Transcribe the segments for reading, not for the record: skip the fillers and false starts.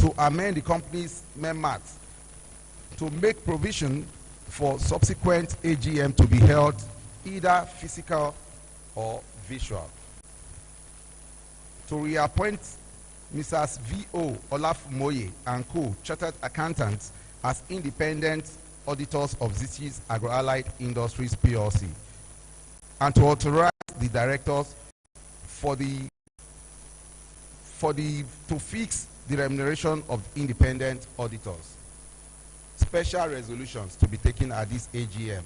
to amend the company's members to make provision for subsequent AGM to be held either physical or visual. To reappoint Mrs. V.O. Olafumoye and Co. Chartered Accountants as independent auditors of Zichis Agro-Allied Industries PLC, and to authorize the directors to fix the remuneration of independent auditors. Special resolutions to be taken at this AGM.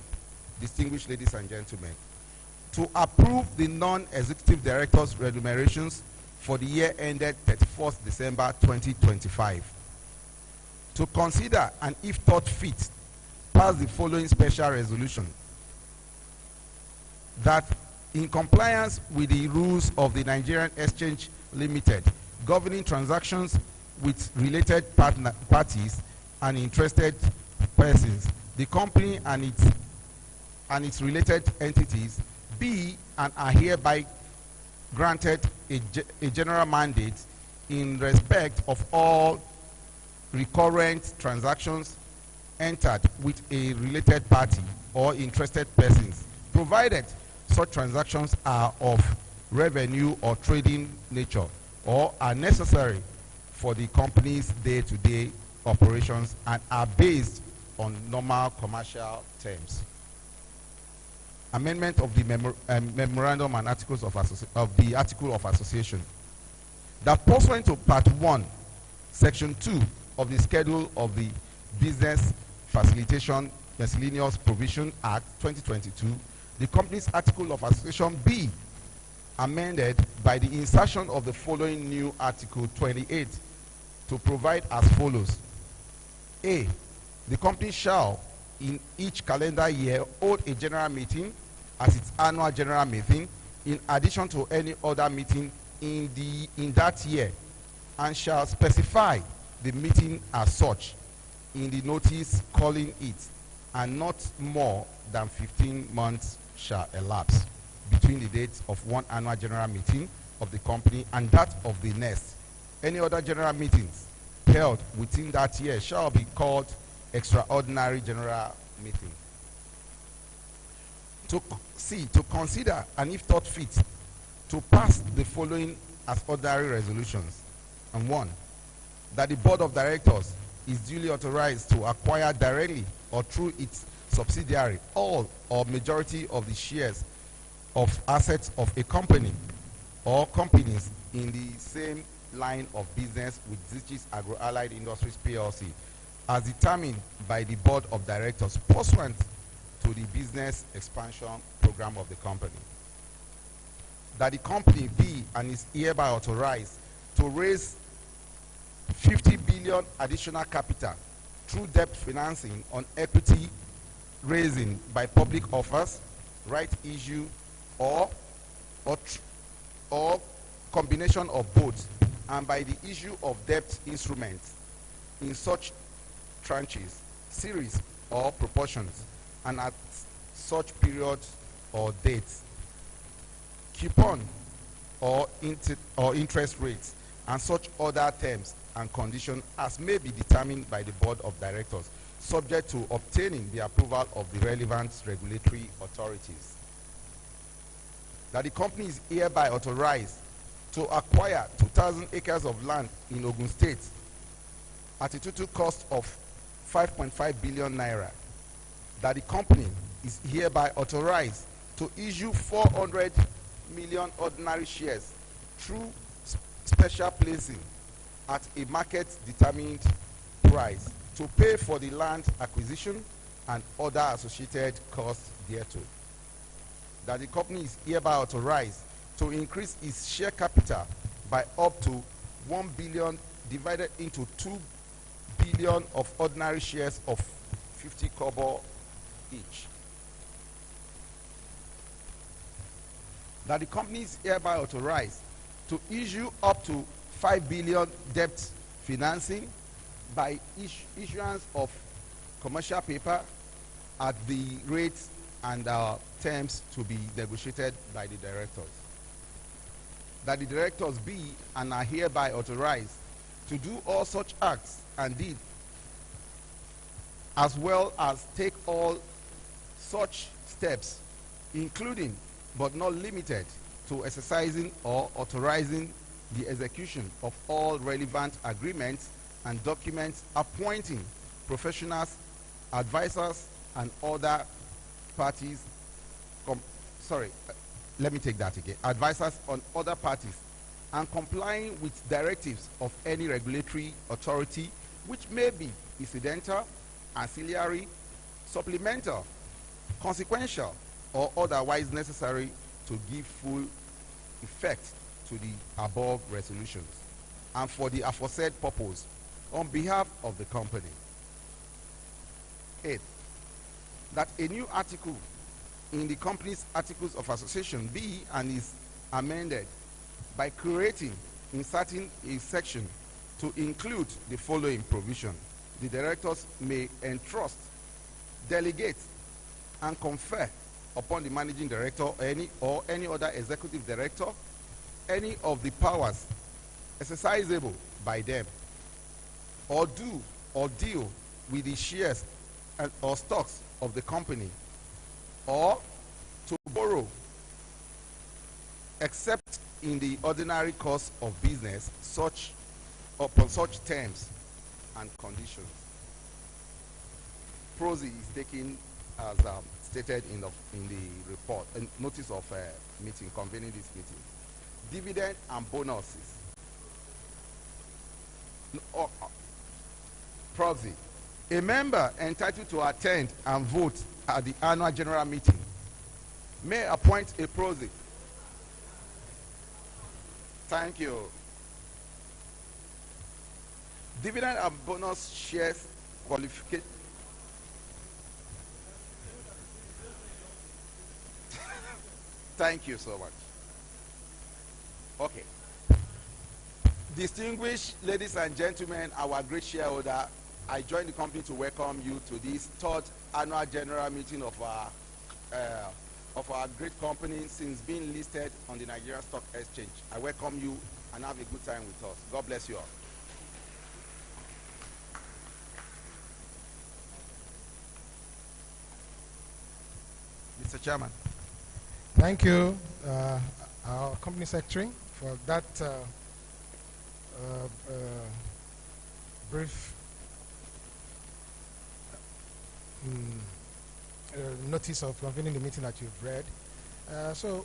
Distinguished ladies and gentlemen, to approve the non-executive directors' remunerations for the year ended 31st December 2025. To consider and, if thought fit, pass the following special resolution: that in compliance with the rules of the Nigerian Exchange Limited governing transactions with related parties and interested persons, the company and its related entities be and are hereby granted a general mandate in respect of all recurrent transactions entered with a related party or interested persons, provided such transactions are of revenue or trading nature or are necessary for the company's day-to-day operations and are based on normal commercial terms. Amendment of the memorandum and articles of the Article of Association. That pursuant to Part 1, Section 2 of the Schedule of the Business Facilitation Miscellaneous Provision Act 2022, the company's Article of Association be amended by the insertion of the following new Article 28 to provide as follows. A. The company shall in each calendar year hold a general meeting as its annual general meeting in addition to any other meeting in that year, and shall specify the meeting as such in the notice calling it, and not more than 15 months shall elapse between the dates of one annual general meeting of the company and that of the next. Any other general meetings held within that year shall be called extraordinary general meeting. To consider and, if thought fit, to pass the following as ordinary resolutions. And 1, that the board of directors is duly authorized to acquire directly or through its subsidiary all or majority of the shares of assets of a company or companies in the same line of business with Zichis Agro-Allied Industries PLC as determined by the board of directors pursuant to the business expansion program of the company. That the company be and is hereby authorized to raise 50 billion additional capital through debt financing on equity raising by public offers, right issue, or combination of both, and by the issue of debt instruments in such tranches, series, or proportions, and at such period or dates, coupon or interest rates, and such other terms and conditions as may be determined by the board of directors, subject to obtaining the approval of the relevant regulatory authorities. That the company is hereby authorized to acquire 2,000 acres of land in Ogun State at a total cost of 5.5 billion naira. That the company is hereby authorized to issue 400 million ordinary shares through special placing at a market determined price to pay for the land acquisition and other associated costs thereto. That the company is hereby authorized to increase its share capital by up to 1 billion divided into 2 billion of ordinary shares of 50 kobo each. That the company is hereby authorized to issue up to 5 billion debt financing by issuance of commercial paper at the rates and terms to be negotiated by the directors. That the directors be and are hereby authorized to do all such acts and deeds, as well as take all such steps, including but not limited to exercising or authorizing the execution of all relevant agreements and documents, appointing professionals, advisors, and other parties. Let me take that again. Advisors on other parties, and complying with directives of any regulatory authority which may be incidental, ancillary, supplemental, consequential, or otherwise necessary to give full effect to the above resolutions, and for the aforesaid purpose, on behalf of the company. 8. That a new article in the company's articles of association be and is amended by creating, inserting a section to include the following provision: the directors may entrust, delegate, and confer upon the managing director or any other executive director any of the powers exercisable by them, or do or deal with the shares or stocks of the company, or to borrow, except in the ordinary course of business, upon such terms and conditions. Prosy is taken as stated in the report, notice of meeting, convening this meeting. Dividend and bonuses. Prosy. A member entitled to attend and vote at the annual general meeting may appoint a prosy. Thank you. Dividend and bonus shares qualification. Thank you so much. Okay. Distinguished ladies and gentlemen, our great shareholder, I join the company to welcome you to this third annual general meeting of our great company since being listed on the Nigerian Stock Exchange. I welcome you and have a good time with us. God bless you all. Mr. Chairman. Thank you, our company secretary, for that brief notice of convening the meeting that you've read. So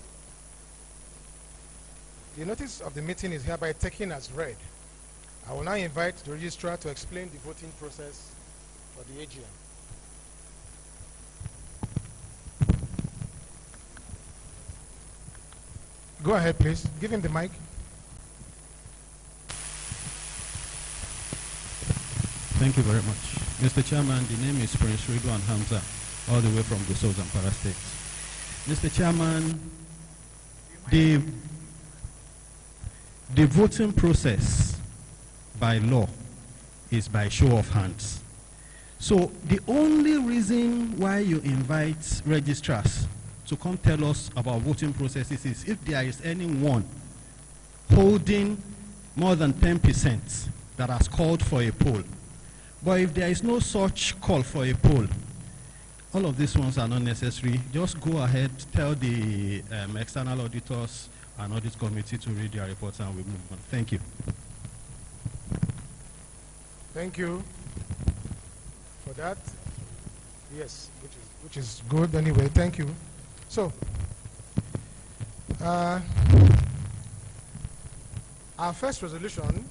the notice of the meeting is hereby taken as read. I will now invite the registrar to explain the voting process for the AGM. Go ahead, please. Give him the mic. Thank you very much. Mr. Chairman, the name is Prince Ridwan Hamza, all the way from the South Zamfara State. Mr. Chairman, the voting process by law is by show of hands. So the only reason why you invite registrars to come tell us about voting processes is if there is anyone holding more than 10% that has called for a poll. But if there is no such call for a poll, all of these ones are not necessary. Just go ahead, tell the external auditors and audit committee to read their reports, and we move on. Thank you. Thank you for that. Yes, which is good anyway. Thank you. So, our first resolution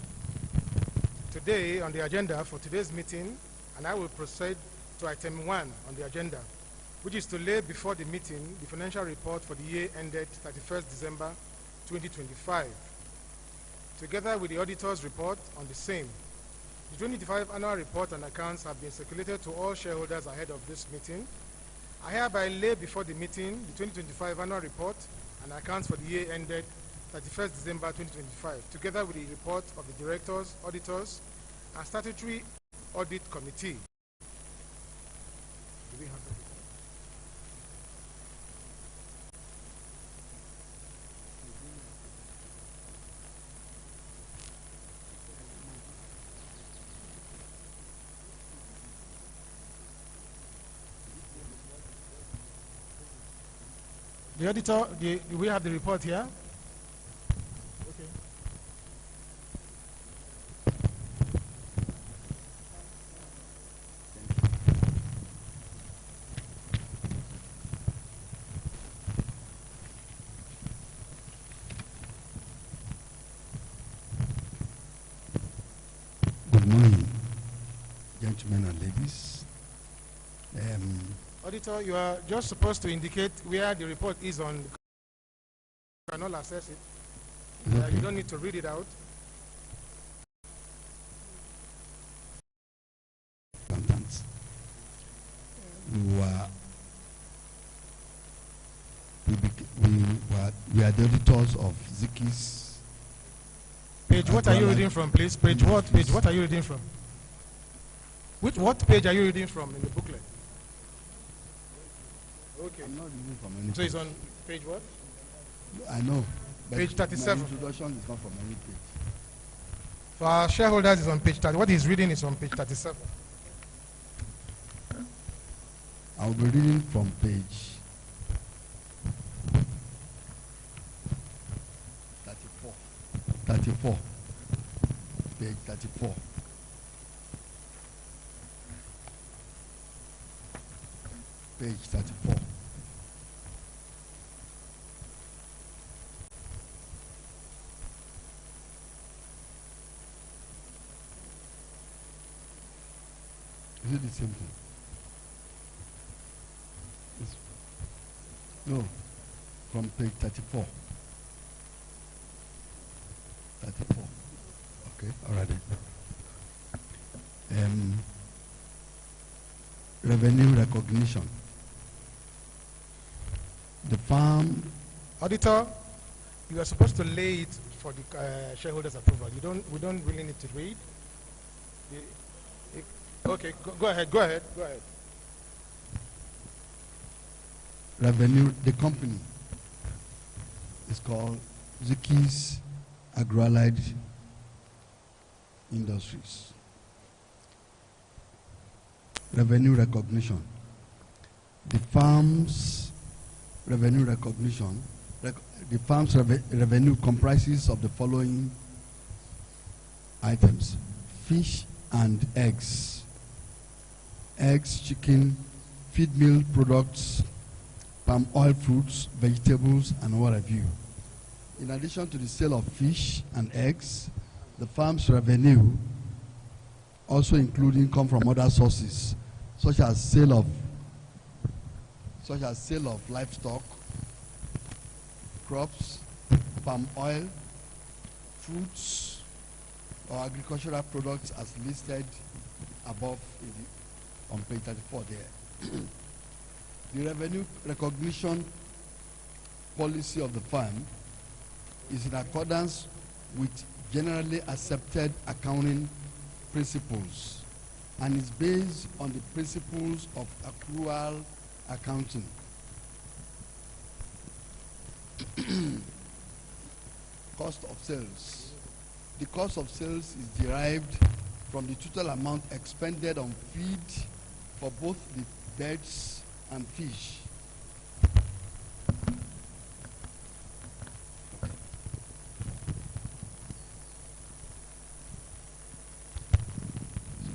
today on the agenda for today's meeting, and I will proceed to item 1 on the agenda, which is to lay before the meeting the financial report for the year ended 31st December 2025, together with the auditor's report on the same. The 2025 annual report and accounts have been circulated to all shareholders ahead of this meeting. I hereby lay before the meeting the 2025 annual report and accounts for the year ended 31st December 2025, together with the report of the directors, auditors, and statutory audit committee. Do we have that? The auditor, do we have the report here? Okay. Good morning, gentlemen and ladies. Auditor, you are just supposed to indicate where the report is on. You cannot access it. Okay. You don't need to read it out. Accountants. We are the auditors of Zichis. Page, what are you Agro-Allied. reading from, please? Page what? Page what are you reading from? What page are you reading from in the booklet? Okay. I'm not reading from any So it's page. on page what? I know. But Page 37. My introduction is not from any page. For our shareholders, is on page 30. What he's reading is on page 37. I'll be reading from page 34. 34. Page 34. Page 34. Is it the same thing? It's- No, from page 34. 34. Okay, all right then. Revenue recognition. The farm, Auditor, you are supposed to lay it for the shareholders' approval. We don't really need to read. Okay, go ahead. revenue, the company is called Zichis Agro-Allied Industries. Revenue recognition. The farm's revenue recognition, the farm's revenue comprises of the following items: fish and eggs, chicken, feed meal products, palm oil, fruits, vegetables, and what have you. In addition to the sale of fish and eggs, the farm's revenue also include income from other sources, such as sale of livestock, crops, palm oil, fruits, or agricultural products as listed above on page 34 there. The revenue recognition policy of the firm is in accordance with generally accepted accounting principles and is based on the principles of accrual accounting. Cost of sales. The cost of sales is derived from the total amount expended on feed for both the birds and fish.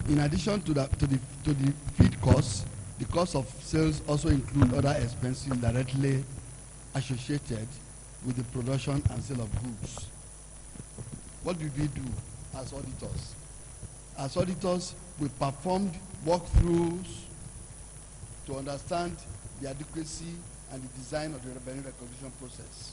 In addition to the feed costs, the cost of sales also include other expenses directly associated with the production and sale of goods. What did we do as auditors? As auditors, we performed walkthroughs to understand the adequacy and the design of the revenue recognition process.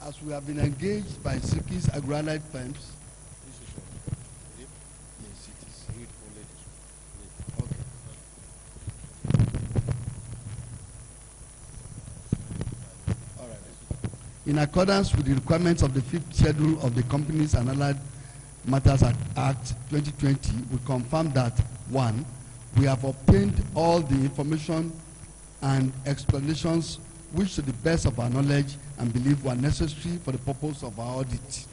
As we have been engaged by Zichis Agro-Allied firms. Yes, it is. Okay. All right. In accordance with the requirements of the 5th schedule of the Companies and Allied Matters Act 2020, we confirm that 1, we have obtained all the information and explanations which to the best of our knowledge and belief were necessary for the purpose of our audit.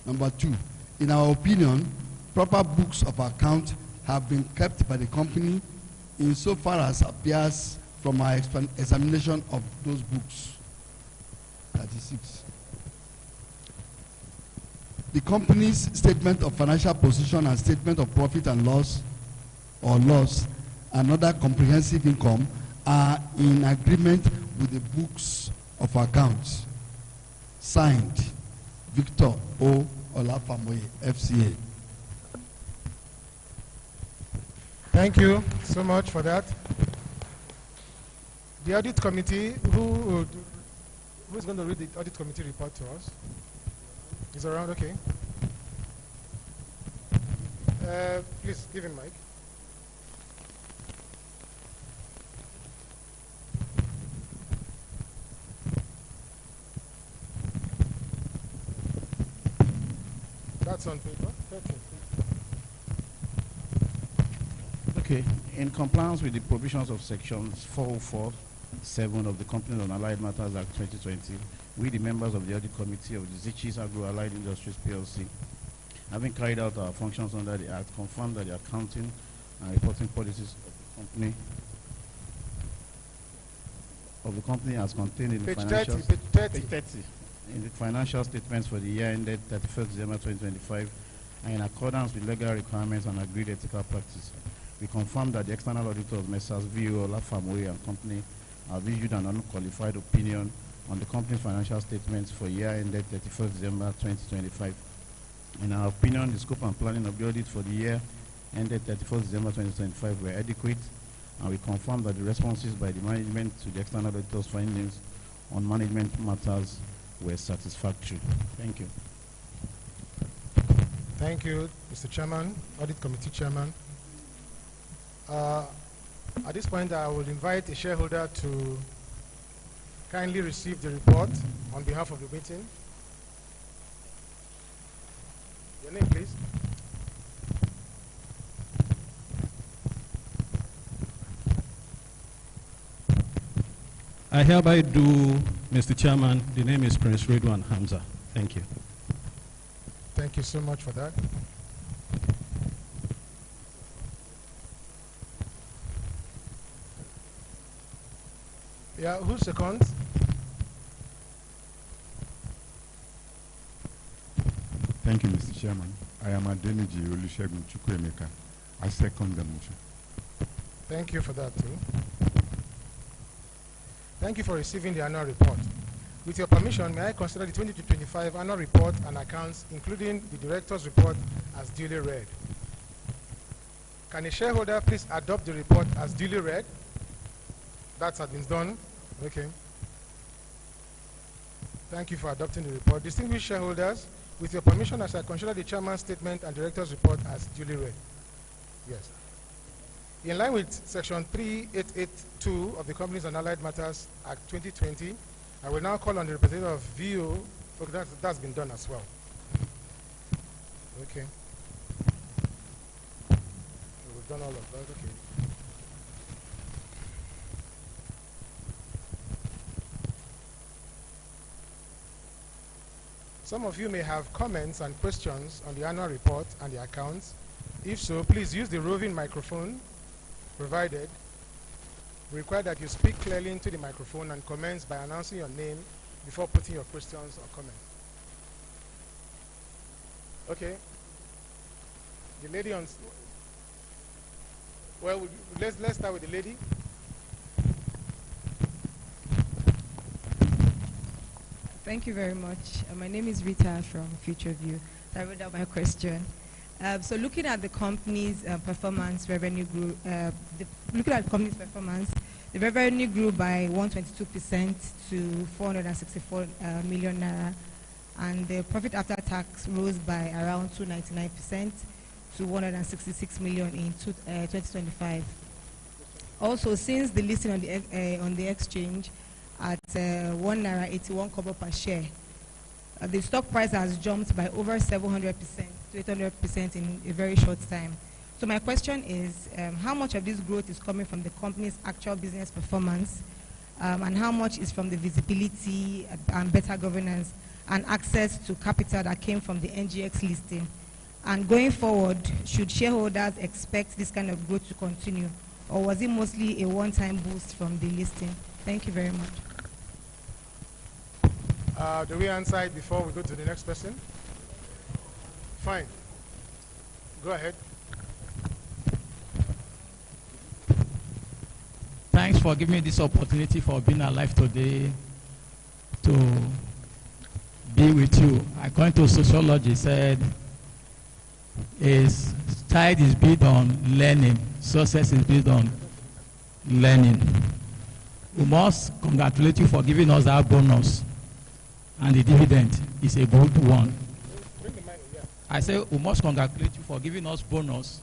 Number 2, In our opinion, proper books of account have been kept by the company insofar as appears from our examination of those books. 36. The company's statement of financial position and statement of profit and loss or loss and other comprehensive income are in agreement with the books of accounts. Signed, Victor O. Olafamoye, FCA. Thank you so much for that. The audit committee, who's going to read the audit committee report to us? Is around, okay. Please give him mic. That's on paper. Okay. In compliance with the provisions of sections 404(7) of the Companies on Allied Matters Act 2020, we, the members of the audit committee of the Zichis Agro-Allied Industries PLC, having carried out our functions under the Act, confirm that the accounting and reporting policies of the company as contained in the financial in the financial statements for the year ended 31st December 2025 and in accordance with legal requirements and agreed ethical practice. We confirm that the external auditors, Messrs. V.O. Olafamoye and Company, have issued an unqualified opinion on the company's financial statements for year ended 31st December 2025. In our opinion, the scope and planning of the audit for the year ended 31st December 2025 were adequate, and we confirm that the responses by the management to the external auditors' findings on management matters were satisfactory. Thank you. Thank you, Mr. Chairman, Audit Committee Chairman. At this point, I will invite a shareholder to kindly receive the report on behalf of the meeting. Your name, please. I hereby do, Mr. Chairman, the name is Prince Redwan Hamza. Thank you. Thank you so much for that. Yeah, who's second? Thank you, Mr. Chairman. I am Adeniji Olusegun Chukwuemeka. I second the motion. Thank you for that too. Thank you for receiving the annual report. With your permission, may I consider the 2025 annual report and accounts, including the director's report, as duly read? Can a shareholder please adopt the report as duly read? That has been done. Okay. Thank you for adopting the report. Distinguished shareholders, with your permission, as I consider the chairman's statement and director's report as duly read. Yes. In line with section 3882 of the Companies on Allied Matters Act 2020, I will now call on the representative of VO. Okay, that's been done as well. Okay. We've done all of that. Okay. Some of you may have comments and questions on the annual report and the accounts. If so, please use the roving microphone provided. We require that you speak clearly into the microphone and commence by announcing your name before putting your questions or comments. Okay. The lady on... Well, let's start with the lady. Thank you very much. My name is Rita from Future View. I wrote down my question. So looking at the company's performance, revenue grew. Looking at the company's performance, the revenue grew by 122% to 464 million naira, and the profit after tax rose by around 299% to 166 million in 2025. Also, since the listing on the exchange at 1 naira 81 kobo per share, the stock price has jumped by over 700% to 800% in a very short time. So my question is, how much of this growth is coming from the company's actual business performance, and how much is from the visibility and better governance and access to capital that came from the NGX listing? And going forward, should shareholders expect this kind of growth to continue, or was it mostly a one-time boost from the listing? Thank you very much. Do we answer it before we go to the next person? Fine. Go ahead. Thanks for giving me this opportunity for being alive today to be with you. According to sociology, said is child is built on learning, success is built on learning. We must congratulate you for giving us that bonus, and the dividend is a good one. I say we must congratulate you for giving us bonus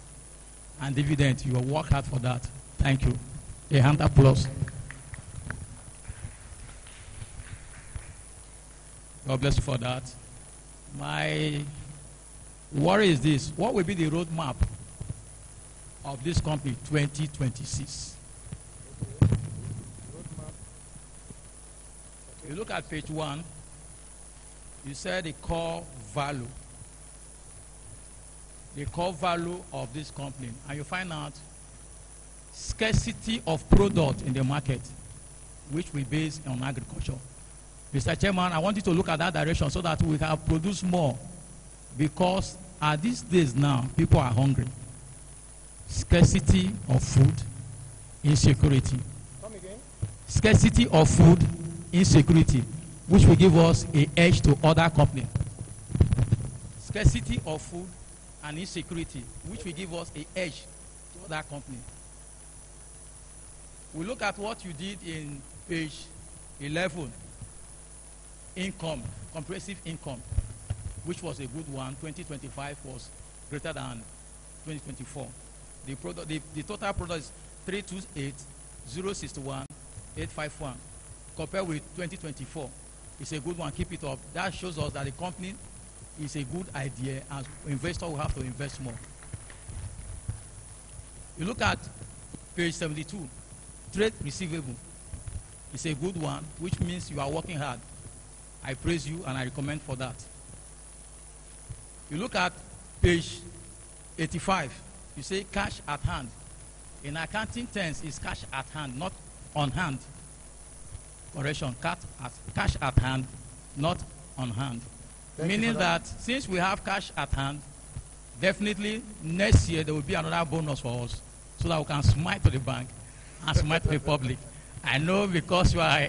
and dividend. You have worked hard for that. Thank you. A hand applause. God bless you for that. My worry is this: what will be the roadmap of this company 2026? You look at page 1, you said the core value. The core value of this company, and you find out scarcity of product in the market, which we base on agriculture. Mr. Chairman, I want you to look at that direction so that we can produce more, because at these days now, people are hungry. Scarcity of food, insecurity. Come again? Scarcity of food, insecurity, which will give us an edge to other companies. Scarcity of food and insecurity, which will give us an edge to other companies. We look at what you did in page 11, income, comprehensive income, which was a good one. 2025 was greater than 2024. The total product is 328,061,851. Compared with 2024, it's a good one. Keep it up. That shows us that the company is a good idea, and investor will have to invest more. You look at page 72, trade receivable. It's a good one, which means you are working hard. I praise you and I recommend for that. You look at page 85, you say cash at hand. In accounting terms, it's cash at hand, not on hand. Correction, cash at hand, not on hand. Meaning that since we have cash at hand, definitely next year there will be another bonus for us, so that we can smile to the bank and smile to the public. I know, because you are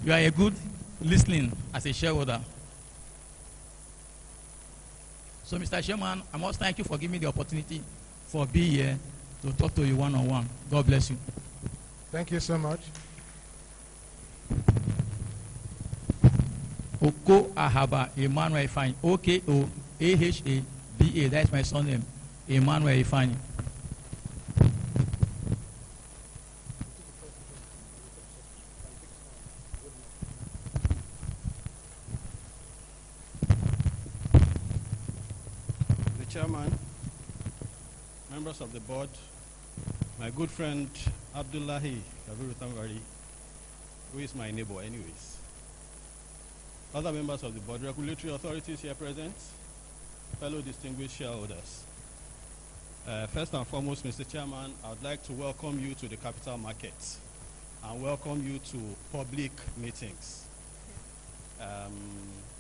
you are a good listening as a shareholder. So, Mr. Chairman, I must thank you for giving me the opportunity for being here to talk to you one-on-one. God bless you. Thank you so much. Oko Ahaba Emmanuel Ifeanyi. O-K-O-A-H-A-B-A. That's my son name. Emmanuel Ifeanyi. The chairman, members of the board, my good friend Abdullahi Kabiru Tamvari, who is my neighbor anyways, other members of the board, regulatory authorities here present, fellow distinguished shareholders. First and foremost, Mr. Chairman, I would like to welcome you to the capital markets and welcome you to public meetings.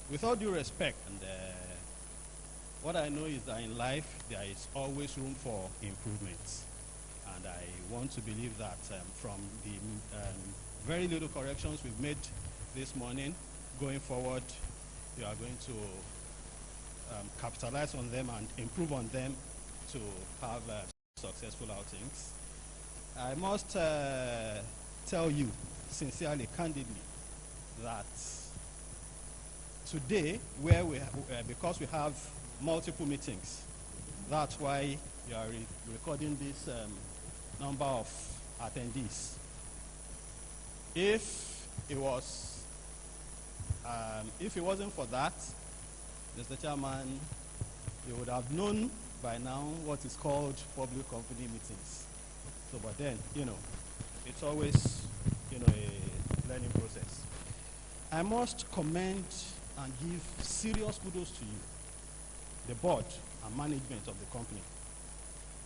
With all due respect, and what I know is that in life there is always room for improvements, and I want to believe that from the very little corrections we've made this morning, going forward, you are going to capitalize on them and improve on them to have successful outings. I must tell you sincerely, candidly, that today, where because we have multiple meetings, that's why you are recording this number of attendees. If it wasn't for that, Mr. Chairman, you would have known by now what is called public company meetings. So, but then, it's always, a learning process. I must commend and give serious kudos to you the board and management of the company.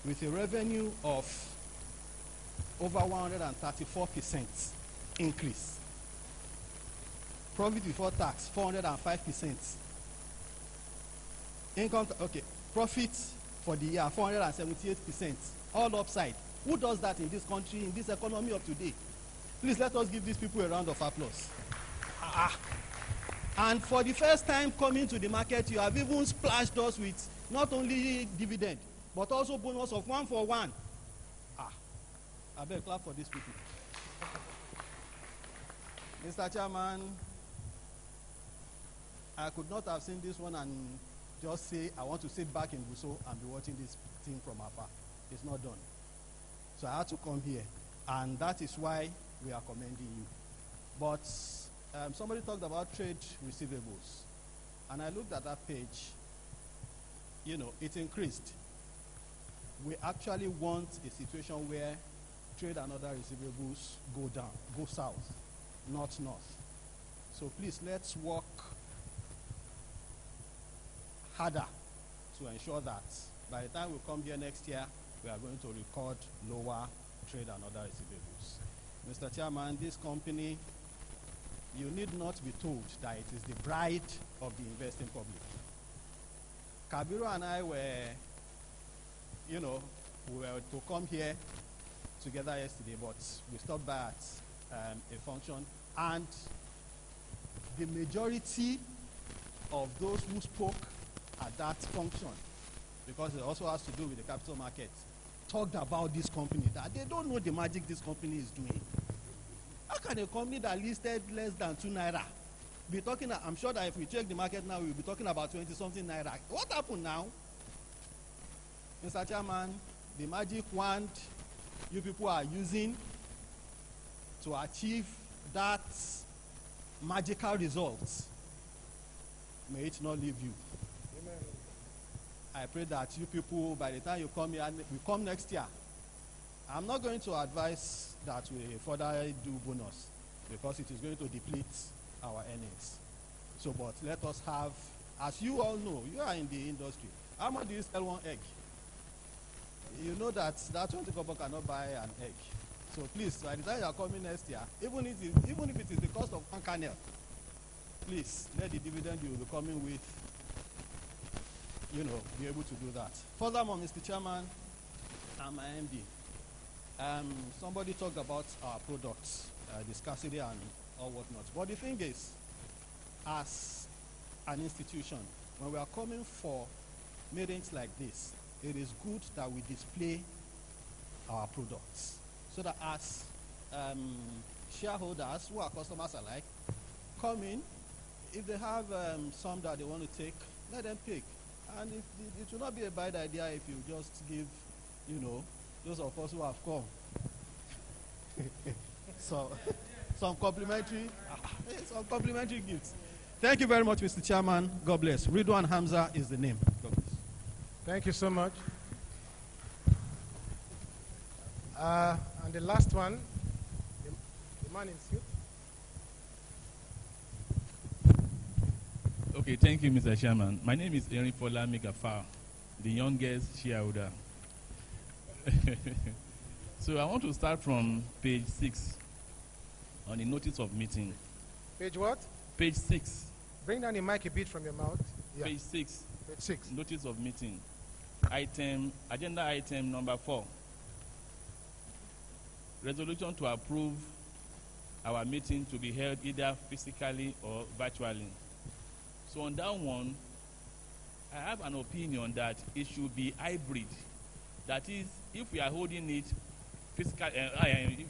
With a revenue of over 134% increase. Profit before tax, 405%. Income, okay, profit for the year, 478%. All upside. Who does that in this country, in this economy of today? Please let us give these people a round of applause. And for the first time coming to the market, you have even splashed us with not only dividend, but also bonus of 1 for 1. I better clap for these people. Mr. Chairman, I could not have seen this one and just say, I want to sit back in Buso and be watching this thing from afar. It's not done. So I had to come here, and that is why we are commending you. But somebody talked about trade receivables, and I looked at that page. You know, it increased. We actually want a situation where trade and other receivables go down, go south, not north. So please, let's work harder to ensure that by the time we come here next year, we are going to record lower trade and other receivables. Mr. Chairman, this company, you need not be told that it is the bride of the investing public. Kabiru and I were, we were to come here together yesterday, but we stopped by at a function, and the majority of those who spoke at that function, because it also has to do with the capital market, talked about this company, that they don't know the magic this company is doing. How can a company that listed less than 2 naira be talking? I'm sure that if we check the market now, we'll be talking about 20-something naira. What happened now? Mr. Chairman, the magic wand you people are using to achieve that magical results, may it not leave you. Amen. I pray that you people, by the time you come here, and we come next year, I'm not going to advise that we further do bonus, because it is going to deplete our earnings. So, but let us have, as you all know, you are in the industry. How much do you sell one egg? You know that 20 kobo cannot buy an egg. So please, by the time you are coming next year, even if it is the cost of one kernel, please let the dividend you will be coming with, be able to do that. Furthermore, Mr. Chairman, I'm an MD. Somebody talked about our products, the scarcity and all whatnot. But the thing is, as an institution, when we are coming for meetings like this, it is good that we display our products, so that as shareholders who are customers alike come in, if they have some that they want to take, let them pick. And it will not be a bad idea if you just give, those of us who have come, so some complimentary gifts. Thank you very much, Mr. Chairman. God bless. Ridwan Hamza is the name. God bless. Thank you so much. And the last one, the man in suit. Okay, thank you, Mr. Chairman. My name is Erin Fola Megafar, the youngest shareholder. So I want to start from page 6 on the notice of meeting. Page what? Page 6. Bring down the mic a bit from your mouth. Yeah. Page 6. Page 6. Notice of meeting. Agenda item number 4. Resolution to approve our meeting to be held either physically or virtually. So on that one, I have an opinion that it should be hybrid. That is, if we are holding it physically,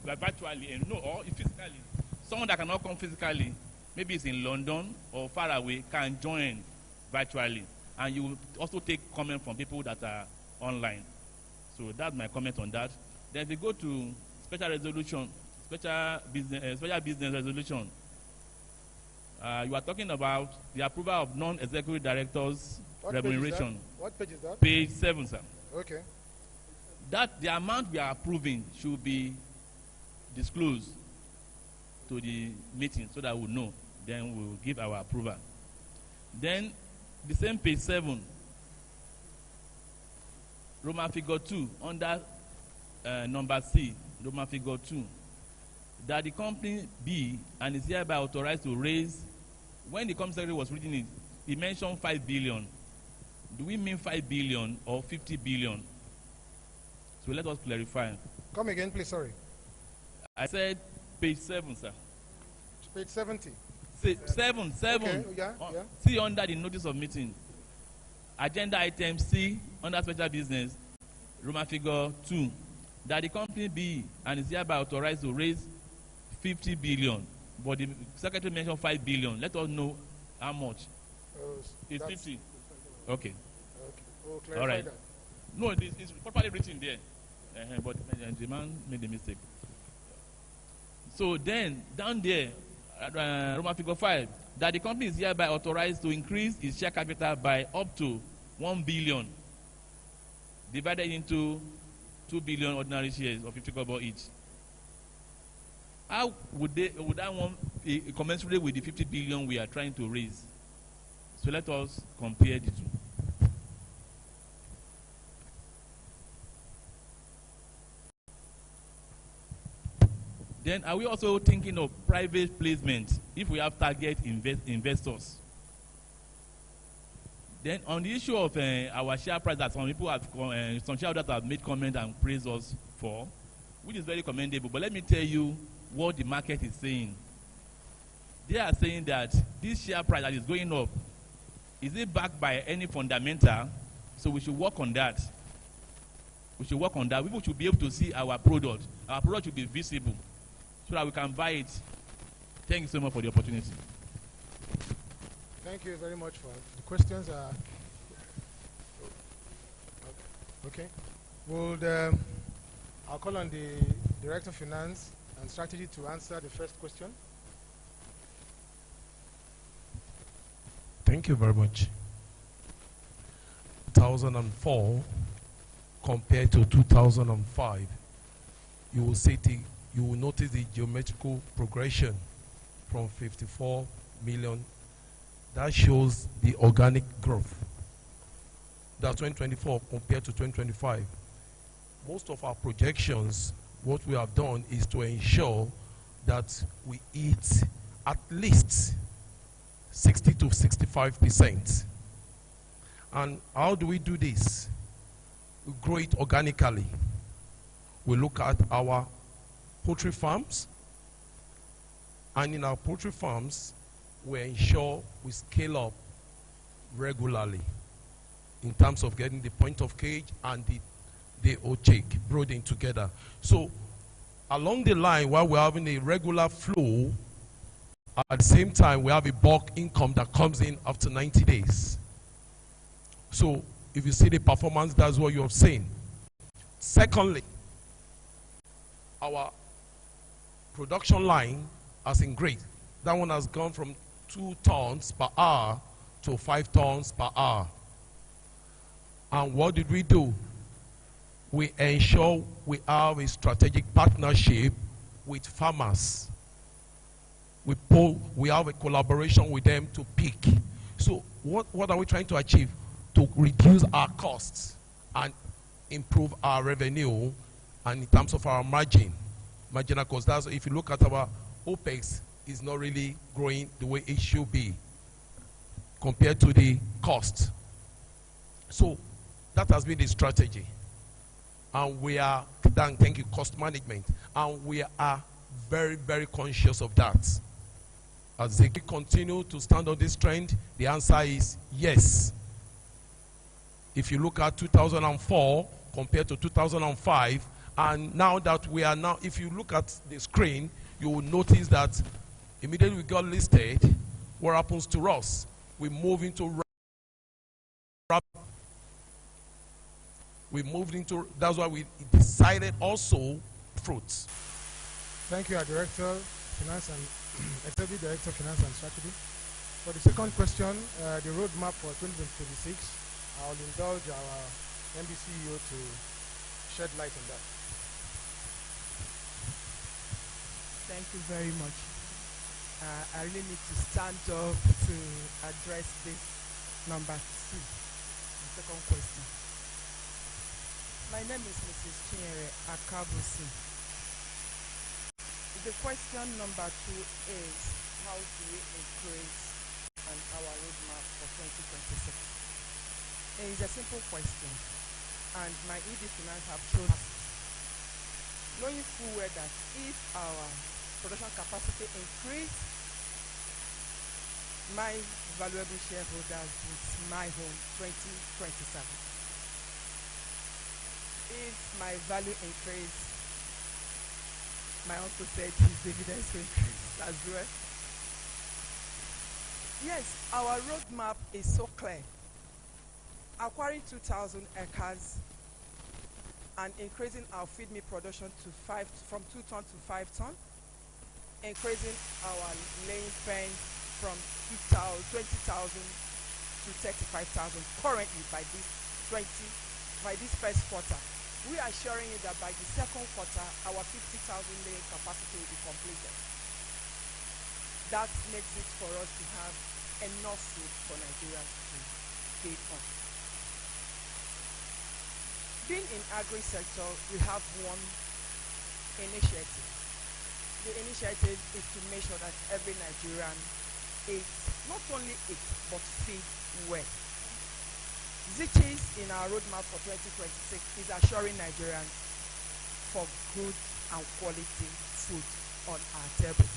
virtually, or physically, someone that cannot come physically, maybe it's in London or far away, can join virtually. And you will also take comment from people that are online. So that's my comment on that. Then if we go to special resolution, special business resolution, you are talking about the approval of non-executive directors' remuneration. What page is that? Page 7, sir. Okay. That the amount we are approving should be disclosed to the meeting so that we know. Then we will give our approval. Then the same page 7, Roman figure 2, under number C, Roman figure 2, that the company B and is hereby authorized to raise, when the company secretary was reading it, he mentioned 5 billion. Do we mean 5 billion or 50 billion? So let us clarify. Come again, please, sorry. I said page 7, sir. Page 70. Seven. Okay, yeah. See under the notice of meeting. Agenda item C, under special business, Roman figure 2, that the company B and is hereby authorized to raise 50 billion, but the secretary mentioned 5 billion. Let us know how much. It's 50. Okay. We'll all right. That. No, it's properly written there. But the man made a mistake. So then, down there, Roman figure 5, that the company is hereby authorized to increase its share capital by up to 1 billion, divided into 2 billion ordinary shares of 50 kobo each. How would that one be commensurate with the 50 billion we are trying to raise? So let us compare the two. Then are we also thinking of private placement if we have target investors? Then on the issue of our share price that some people have, some shareholders have made comment and praised us for, which is very commendable. But let me tell you what the market is saying. They are saying that this share price that is going up, is it backed by any fundamental? So we should work on that. We should work on that. People should be able to see our product. Our product should be visible so that we can buy it. Thank you so much for the opportunity. Thank you very much for the questions. Okay. I'll call on the Director of Finance and Strategy to answer the first question. Thank you very much. 2004 compared to 2005, you will notice the geometrical progression from 54 million. That shows the organic growth. That's 2024 compared to 2025. Most of our projections, what we have done is to ensure that we eat at least 60 to 65%. And how do we do this? We grow it organically. We look at our poultry farms, and in our poultry farms, we ensure we scale up regularly in terms of getting the point of cage and the oche brooding together. So along the line, while we're having a regular flow, at the same time, we have a bulk income that comes in after 90 days. So if you see the performance, that's what you're saying. Secondly, our production line has increased. That one has gone from 2 tons per hour to 5 tons per hour. And what did we do? We ensure we have a strategic partnership with farmers. We have a collaboration with them to pick. So what are we trying to achieve? To reduce our costs and improve our revenue, and in terms of our marginal cost. That's, if you look at our OPEX, is not really growing the way it should be compared to the cost. So that has been the strategy. And we are, thank you, cost management. And we are very, very conscious of that. As they continue to stand on this trend, the answer is yes. If you look at 2004 compared to 2005, and now that we are now, if you look at the screen, you will notice that immediately we got listed, what happens to us? We move into, that's why we decided also fruits. Thank you, our Director of Finance and Executive Director of Finance and Strategy. For the second question, the roadmap for 2026, I'll indulge our MD CEO to shed light on that. Thank you very much. I really need to stand up to address this number 2, the second question. My name is Mrs. Chinyere Akabusi. The question number 2 is, how do we increase our roadmap for 2026? It is a simple question, and my ED Finance have chosen, knowing full well that if our production capacity increase, my valuable shareholders would smile home 2027. If my value increase, my uncle said his dividends will increase as well. Yes, our roadmap is so clear. Acquiring 2,000 acres and increasing our feed meat production to from 2 ton to 5 ton, increasing our laying pen from 20,000 to 35,000 currently by this first quarter. We are assuring you that by the second quarter, our 50,000 laying capacity will be completed. That makes it for us to have enough food for Nigerians to feed on. Being in agri-sector, we have one initiative. The initiative is to make sure that every Nigerian eats, not only eats, but feed well. Zichis in our roadmap for 2026 is assuring Nigerians for good and quality food on our table.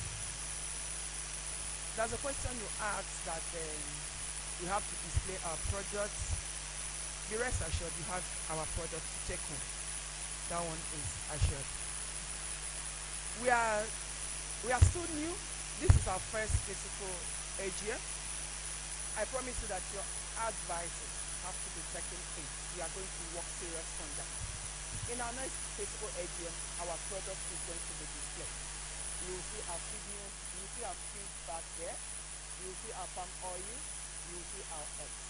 There's a question you asked that we have to display our products. Be rest assured you have our products to take home. That one is assured. We are still new. This is our first physical AGM. I promise you that your advices have to be taken in. We are going to work serious on that. In our next physical AGM, our product is going to be displayed. You will see our feed meal, you will see our feed back there, you will see our palm oil, you will see our eggs.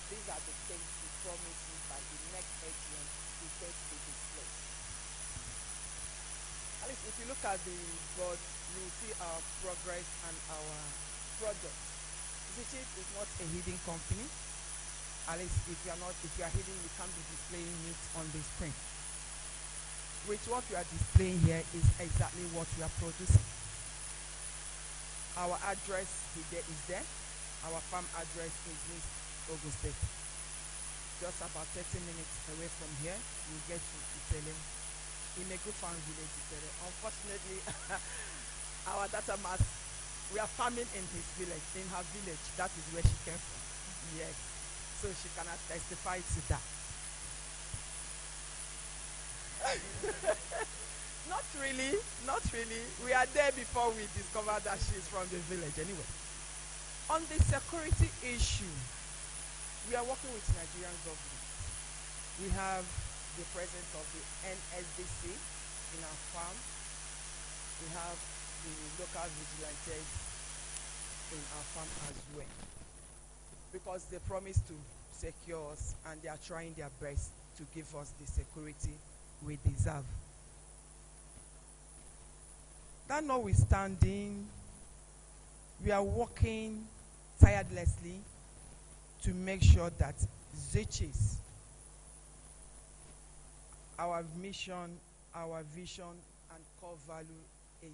These are the things we promise you by the next AGM is going to be displayed. At least if you look at the board, you will see our progress and our projects. Zichis is not a hidden company. At least if you are hidden, you can't be displaying it on the screen. With what we are displaying here is exactly what we are producing. Our address is there. Our farm address is in Ogun State. Just about 30 minutes away from here, you get to Itele, in a good farm village, Itele. Unfortunately, our data mass, we are farming in her village. That is where she came from. Yes. So she cannot testify to that. Not really. We are there before we discovered that she's from the village anyway. On the security issue, we are working with Nigerian government. We have the presence of the NSDC in our farm. We have the local vigilantes in our farm as well. Because they promised to secure us and they are trying their best to give us the security we deserve. That notwithstanding, we are working tirelessly to make sure that Zichis, our mission, our vision, and core value is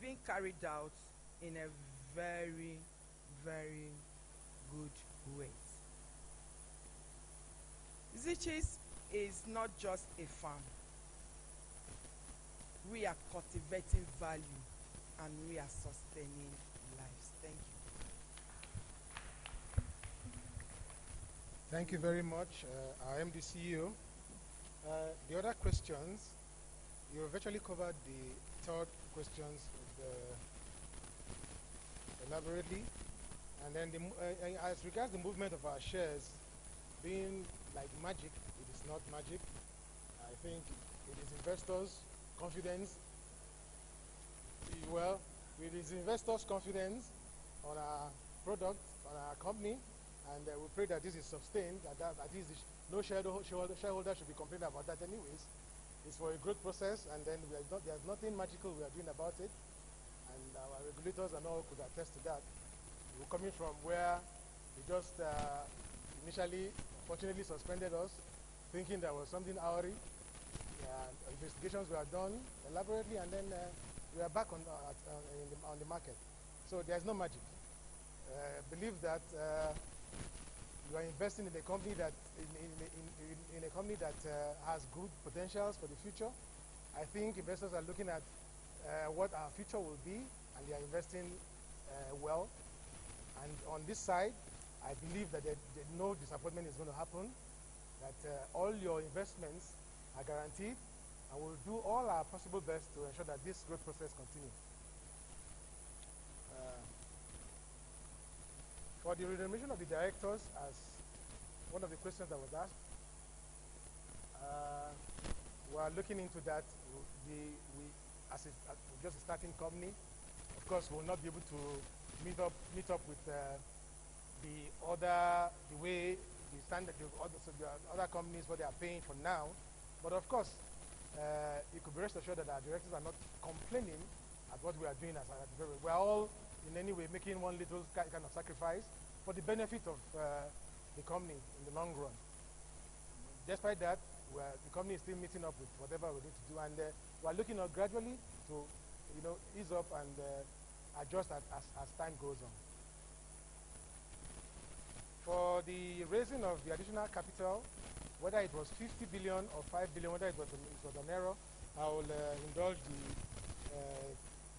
being carried out in a very, very good way. Zichis is not just a farm. We are cultivating value and we are sustaining lives. Thank you. Thank you very much. I am the CEO. The other questions, you have actually covered the third questions elaborately. And then as regards the movement of our shares being like magic, it is not magic. I think it is investors' confidence. Well, it is investors' confidence on our product, on our company, and we pray that this is sustained, that at least no shareholder should be complaining about that anyways. It's for a growth process, and then there's nothing magical we are doing about it, and our regulators and all could attest to that. We're coming from where we just initially, fortunately, suspended us, thinking there was something hourly. Investigations were done elaborately, and then we are back on the market. So there's no magic. Believe that you are investing in a company that has good potentials for the future. I think investors are looking at what our future will be, and they are investing well. And on this side, I believe that no disappointment is going to happen, that all your investments are guaranteed, and we'll do all our possible best to ensure that this growth process continues. For the remuneration of the directors, as one of the questions that was asked, we are looking into that. As just a starting company, of course, we will not be able to meet up with the way the standard the other companies what they are paying for now. But of course, you could be rest assured that our directors are not complaining at what we are doing as we are all in any way making one little kind of sacrifice for the benefit of the company in the long run. Despite that, the company is still meeting up with whatever we need to do, and we are looking at gradually to ease up and adjust as time goes on. For the raising of the additional capital, whether it was 50 billion or 5 billion, whether it was an error, I will indulge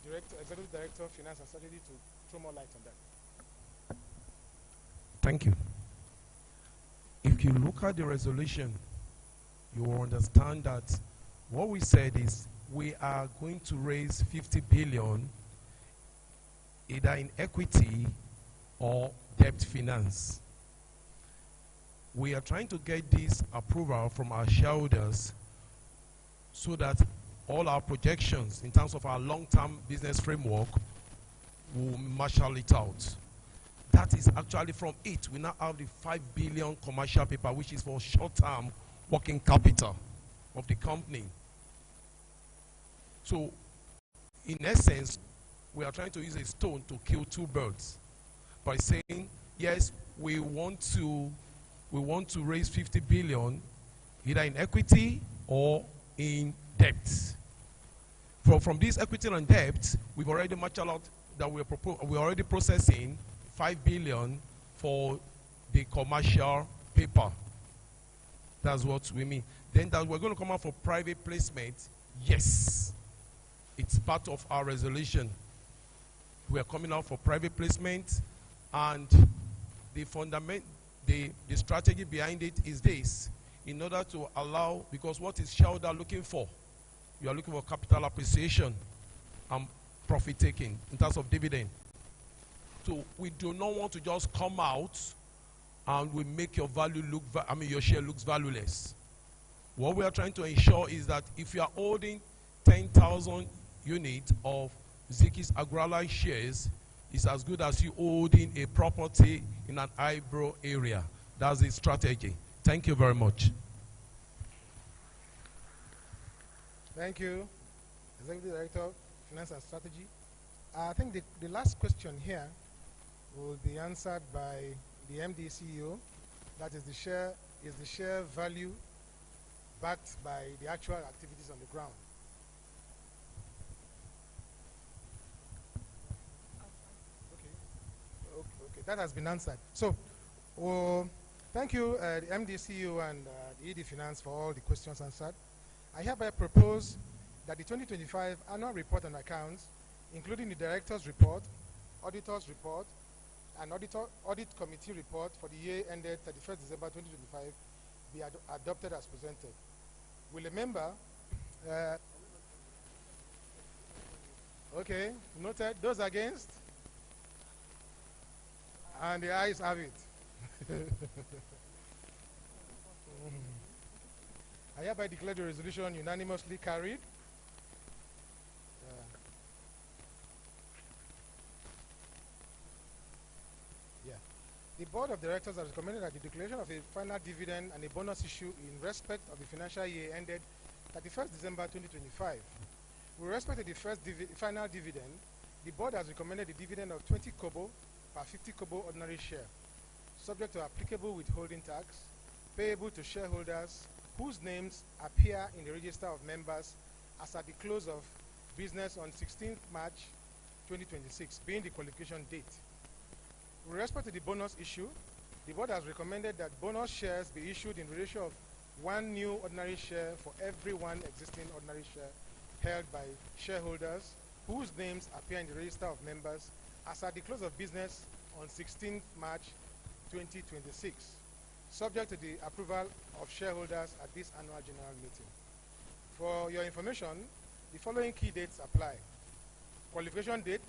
the Executive Director of Finance and Strategy to throw more light on that. Thank you. If you look at the resolution, you will understand that what we said is we are going to raise 50 billion either in equity or debt finance. We are trying to get this approval from our shareholders so that all our projections in terms of our long-term business framework will marshal it out. That is actually from it. We now have the 5 billion commercial paper, which is for short-term working capital of the company. So, in essence, we are trying to use a stone to kill two birds by saying, yes, we want to raise 50 billion either in equity or in debt. From this equity and debt, we've already matched out that we're already processing 5 billion for the commercial paper. That's what we mean. Then that we're going to come out for private placement. Yes, it's part of our resolution. We are coming out for private placement, and the strategy behind it is this: in order to allow, because what is shareholder looking for? You are looking for capital appreciation and profit taking in terms of dividend. So we do not want to just come out and we make your your share looks valueless. What we are trying to ensure is that if you are holding 10,000 units of Zichis Agro-Allied shares, it's as good as you holding a property in an eyebrow area. That's the strategy. Thank you very much. Thank you, Executive Director, Finance and Strategy. I think the last question here will be answered by the MD CEO. That is the share value backed by the actual activities on the ground. Okay, that has been answered. So, thank you, the MD CEO and the ED Finance for all the questions answered. I hereby propose that the 2025 annual report and accounts, including the director's report, auditor's report, and audit committee report for the year ended 31st December 2025 be adopted as presented. Will a member, okay, noted, those against? And the ayes have it. I hereby declare the resolution unanimously carried. The Board of Directors has recommended that the declaration of a final dividend and a bonus issue in respect of the financial year ended 31st December 2025. With respect to the final dividend, the Board has recommended a dividend of 20 kobo per 50 kobo ordinary share. subject to applicable withholding tax payable to shareholders whose names appear in the register of members as at the close of business on 16th March 2026, being the qualification date. With respect to the bonus issue, the board has recommended that bonus shares be issued in the ratio of 1 new ordinary share for every 1 existing ordinary share held by shareholders whose names appear in the register of members as at the close of business on 16th March 2026, subject to the approval of shareholders at this annual general meeting. For your information, the following key dates apply. Qualification date,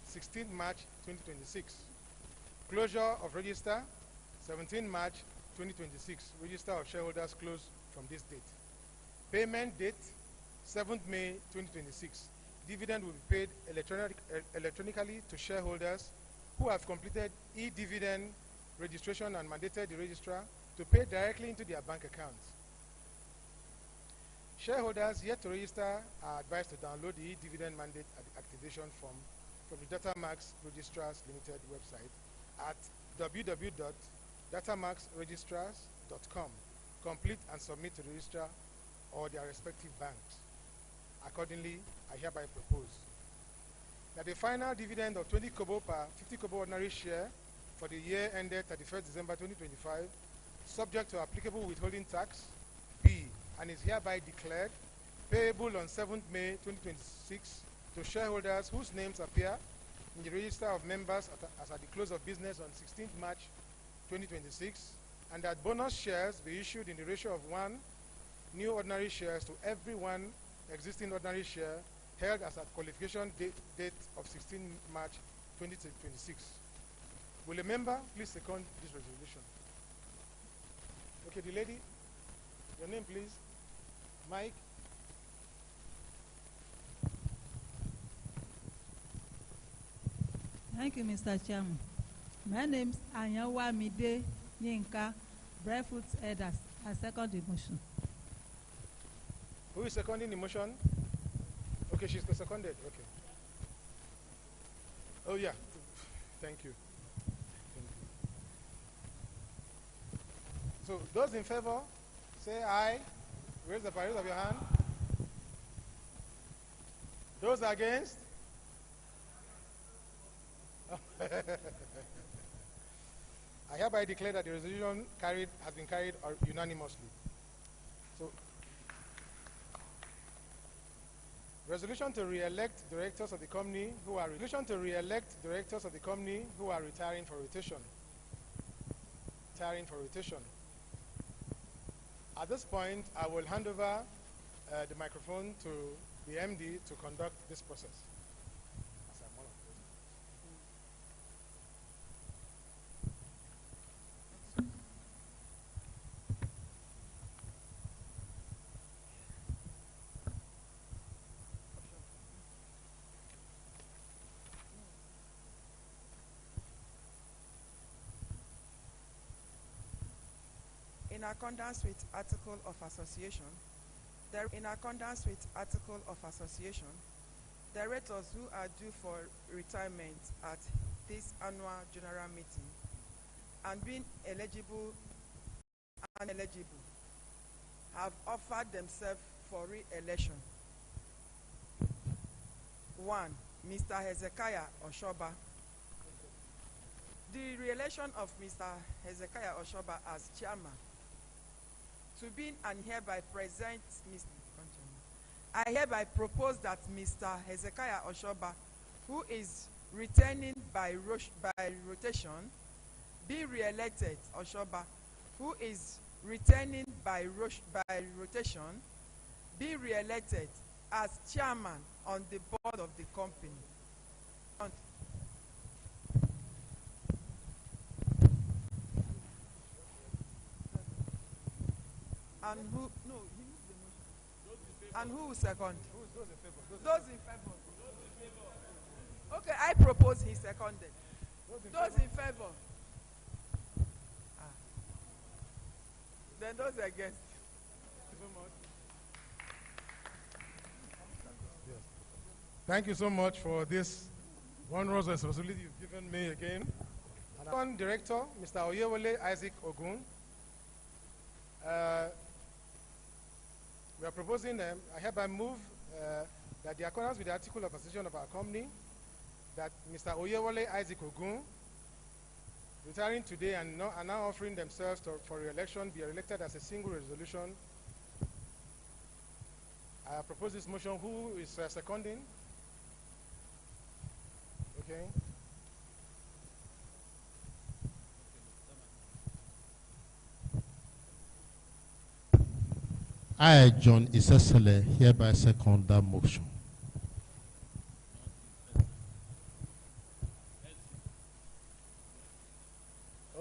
16th March 2026. Closure of register, 17 March 2026. Register of shareholders closed from this date. Payment date, 7th May 2026. Dividend will be paid electronically to shareholders who have completed e-dividend registration and mandated the registrar to pay directly into their bank accounts. Shareholders yet to register are advised to download the e-dividend mandate activation form from the Datamax Registrars Limited website at www.datamaxregistrars.com. Complete and submit to the registrar or their respective banks. Accordingly, I hereby propose that the final dividend of 20 kobo per 50 kobo ordinary share for the year ended 31st December 2025, subject to applicable withholding tax, be and is hereby declared payable on 7th May 2026 to shareholders whose names appear in the register of members as at the close of business on 16th March 2026, and that bonus shares be issued in the ratio of 1 new ordinary shares to every 1 existing ordinary share held as at qualification date of 16 March 2026. Will a member please second this resolution? Okay, the lady, your name please. Mike. Thank you, Mr. Chairman. My name is Anyawamide Yinka, Barefoot Elders. I second the motion. Who is seconding the motion? Okay, she's the seconded. Okay. Oh, yeah. Thank you. Thank you. So, those in favor, say aye. Raise the raise of your hand. Those against? I hereby declare that the resolution has been carried unanimously. So, resolution to re-elect directors of the company who are retiring for rotation. At this point, I will hand over the microphone to the MD to conduct this process. In accordance with Article of Association, directors who are due for retirement at this annual general meeting and being eligible and ineligible have offered themselves for re-election. 1. Mr. Hezekiah Oshoba. The re-election of Mr. Hezekiah Oshoba as chairman to be and hereby present I hereby propose that Mr. Hezekiah Oshoba, who is returning by rotation, be re-elected. Oshoba, who is returning by rotation, be re-elected as chairman on the board of the company. And who? No, he moved the motion. And who will second? Those in favor. Those in favor. Okay, I propose he seconded. Those in favor. Then those against. Thank you so much for this onerous responsibility you've given me again. And Director, Mr. Oyewole Isaac Ogun. We are proposing, I hereby move that the accordance with the article of association of our company, that Mr. Oyewole Isaac Ogun, retiring today and now offering themselves for re-election, be elected as a single resolution. I propose this motion. Who is seconding? Okay. I, John Isesele, hereby second that motion.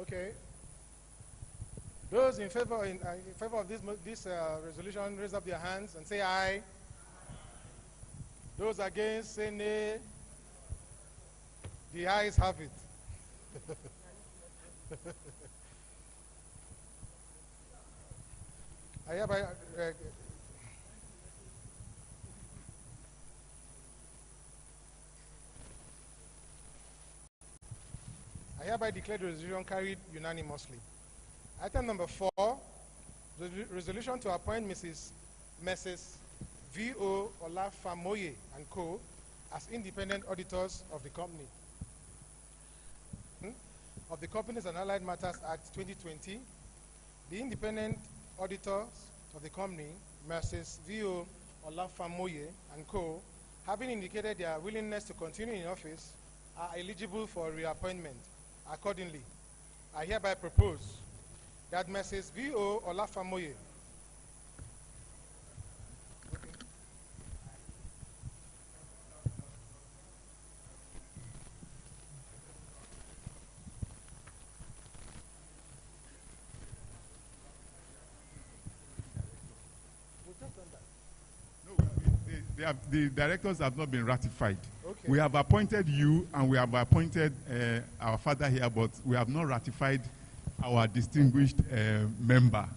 Okay. Those in favor of this resolution, raise up their hands and say aye. Those against, say nay. The ayes have it. I hereby declare the resolution carried unanimously. Item number 4, the resolution to appoint Mrs. V.O. Olafamoye and Co. as independent auditors of the company. Of the Companies and Allied Matters Act 2020, the independent auditors of the company, Mrs. V.O. Olafamoye and Co., having indicated their willingness to continue in office, are eligible for reappointment. Accordingly, I hereby propose that Mrs. V.O. Olafamoye the directors have not been ratified. Okay. We have appointed you and we have appointed our father here, but we have not ratified our distinguished member.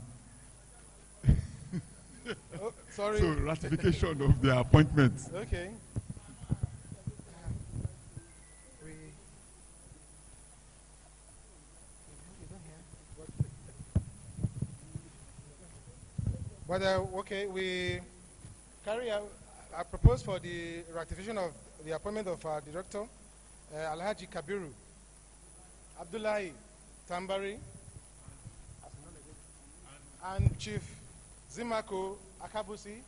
Oh, sorry. So ratification of the appointment. Okay. But okay, we carry out. I propose for the ratification of the appointment of our director, Alhaji Kabiru Abdullahi Tambari, and Chief Zimako Akabusi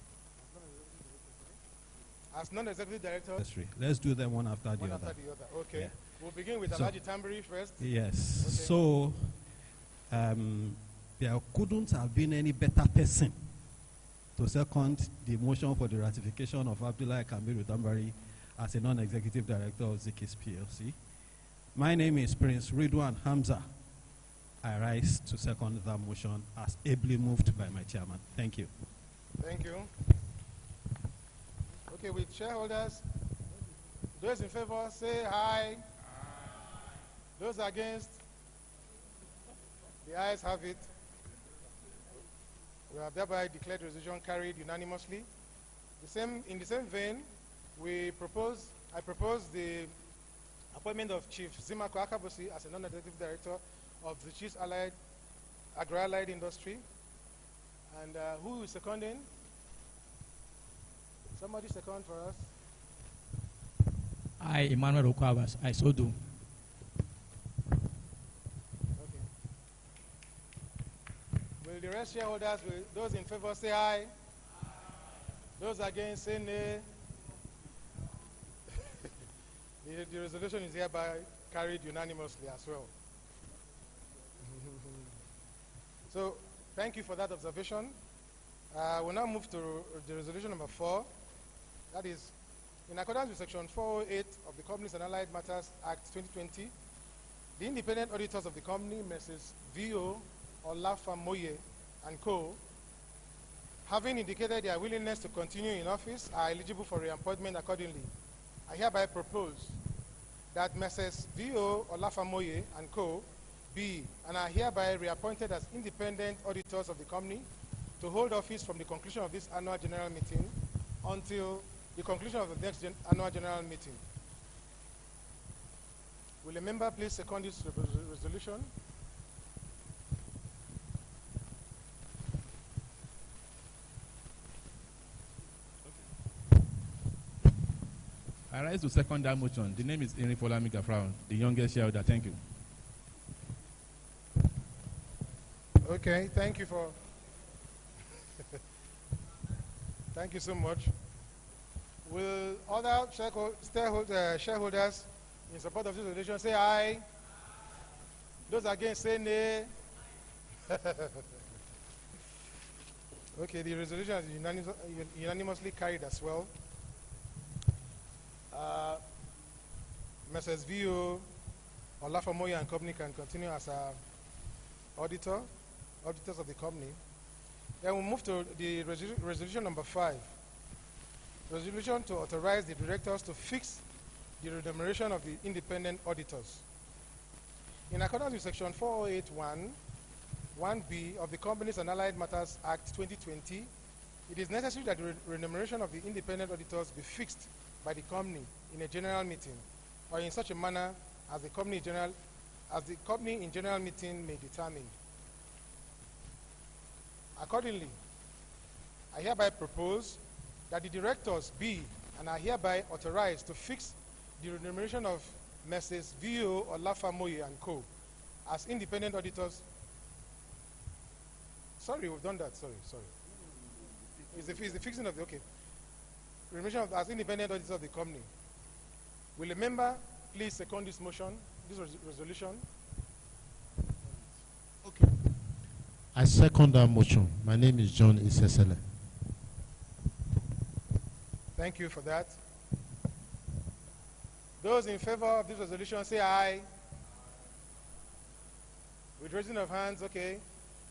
as non-executive director. Let's do them one after the other. Okay. Yeah. We'll begin with So- Alhaji Tambari first. Yes. Okay. So there couldn't have been any better person to second the motion for the ratification of Abdullah Kamiru Tambari as a non-executive director of Zichis PLC. My name is Prince Ridwan Hamza. I rise to second that motion as ably moved by my chairman. Thank you. Thank you. Okay, with shareholders, those in favor say aye. Those against, the ayes have it. We have thereby declared the resolution carried unanimously. In the same vein, I propose the appointment of Chief Zimako Akabusi as a non-executive director of the Zichis Agro-Allied industry. And who is seconding? Somebody second for us. I, Emmanuel Okwabas, I so do. Will the rest shareholders, those in favor say aye? Those against say nay. The resolution is hereby carried unanimously as well. So, thank you for that observation. We'll now move to the resolution number 4. That is, in accordance with Section 408 of the Companies and Allied Matters Act 2020, the independent auditors of the company, Mrs. V.O. Olafamoye and Co., having indicated their willingness to continue in office, are eligible for reappointment accordingly. I hereby propose that Mrs. V.O. Olafamoye and Co. be and are hereby reappointed as independent auditors of the company to hold office from the conclusion of this annual general meeting until the conclusion of the next annual general meeting. Will a member please second this resolution? I rise to second that motion. The name is Inifola Migafraun, the youngest shareholder. Thank you. Okay, thank you for. Thank you so much. Will other shareholders in support of this resolution say aye? Those against say nay. Okay, the resolution is unanimously carried as well. Mrs. V.O. Olafamoye and Company can continue as our auditors of the company. Then we'll move to the resolution number 5. Resolution to authorize the directors to fix the remuneration of the independent auditors. In accordance with Section 408(1) 1B of the Companies and Allied Matters Act 2020, it is necessary that the remuneration of the independent auditors be fixed by the company in a general meeting or in such a manner as the company in general meeting may determine. Accordingly, I hereby propose that the directors be and are hereby authorized to fix the remuneration of Messrs. V.O. Olafamoye and Co. as independent auditors. Sorry, we've done that. Sorry. It's the fixing of the, okay. Remuneration as independent auditors of the company. Will a member please second this motion, this resolution? Okay. I second that motion. My name is John Isesele. Thank you for that. Those in favor of this resolution say aye. With raising of hands, okay.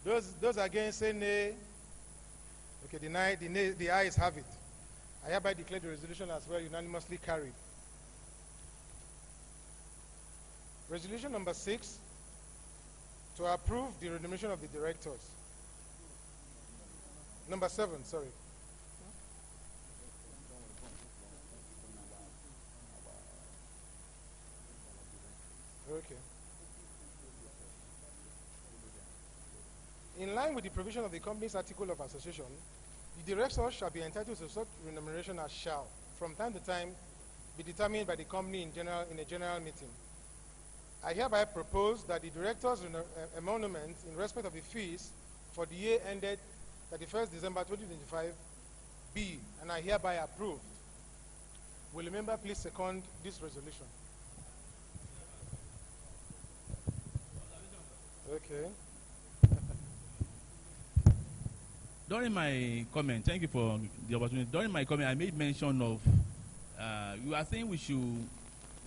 Those against say nay. Okay, the ayes have it. I hereby declare the resolution as well unanimously carried. Resolution number 6, to approve the remuneration of the directors. Number 7, sorry. Okay. In line with the provision of the company's article of association, the directors shall be entitled to such remuneration as shall, from time to time, be determined by the company in a general meeting. I hereby propose that the directors' emoluments in respect of the fees for the year ended 31st December 2025 be, and I hereby approved. Will a member please second this resolution? Okay. During my comment, thank you for the opportunity. During my comment, I made mention of, you are saying we should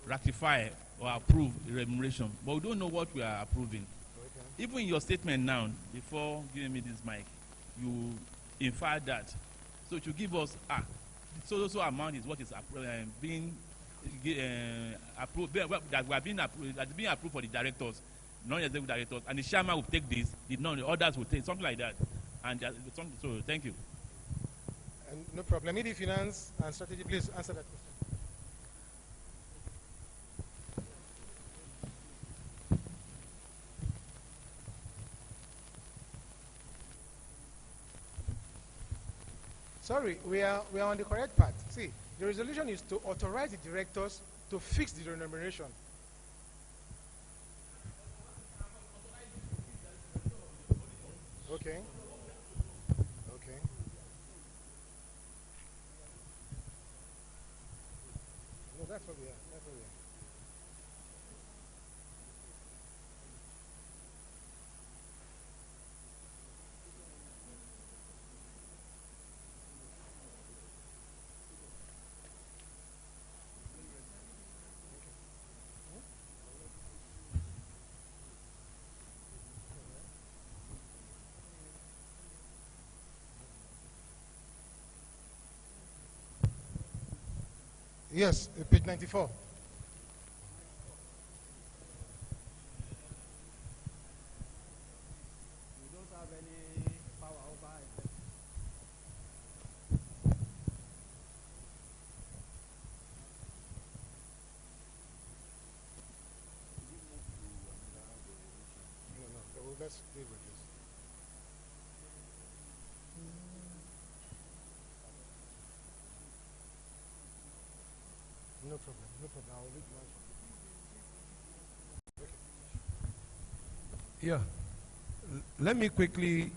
ratify or approve the remuneration, but we don't know what we are approving. Okay. Even in your statement now, before giving me this mic, you inferred that. So to give us, so amount is what is being approved, that we are being approved, that's being approved for the directors, non-executive directors, and the chairman will take this, the others will take something like that. And so thank you. And no problem. ED Finance and Strategy, please answer that question. Sorry, we are on the correct part. See, the resolution is to authorize the directors to fix the remuneration. Okay. Okay. No, that's what we are. That's what we are. Yes, page 94. We don't have any power over it. let's deal with this. No problem, no problem. I will leave my. Yeah. Let me quickly.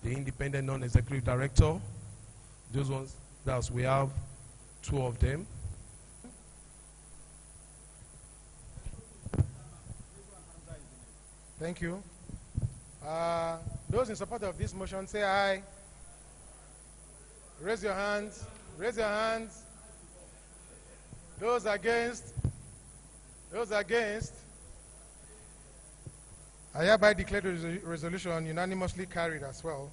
The independent non-executive director. Those ones, we have 2 of them. Thank you. Those in support of this motion, say aye. Raise your hands. Raise your hands. Those against? Those against? I hereby declare the resolution unanimously carried as well.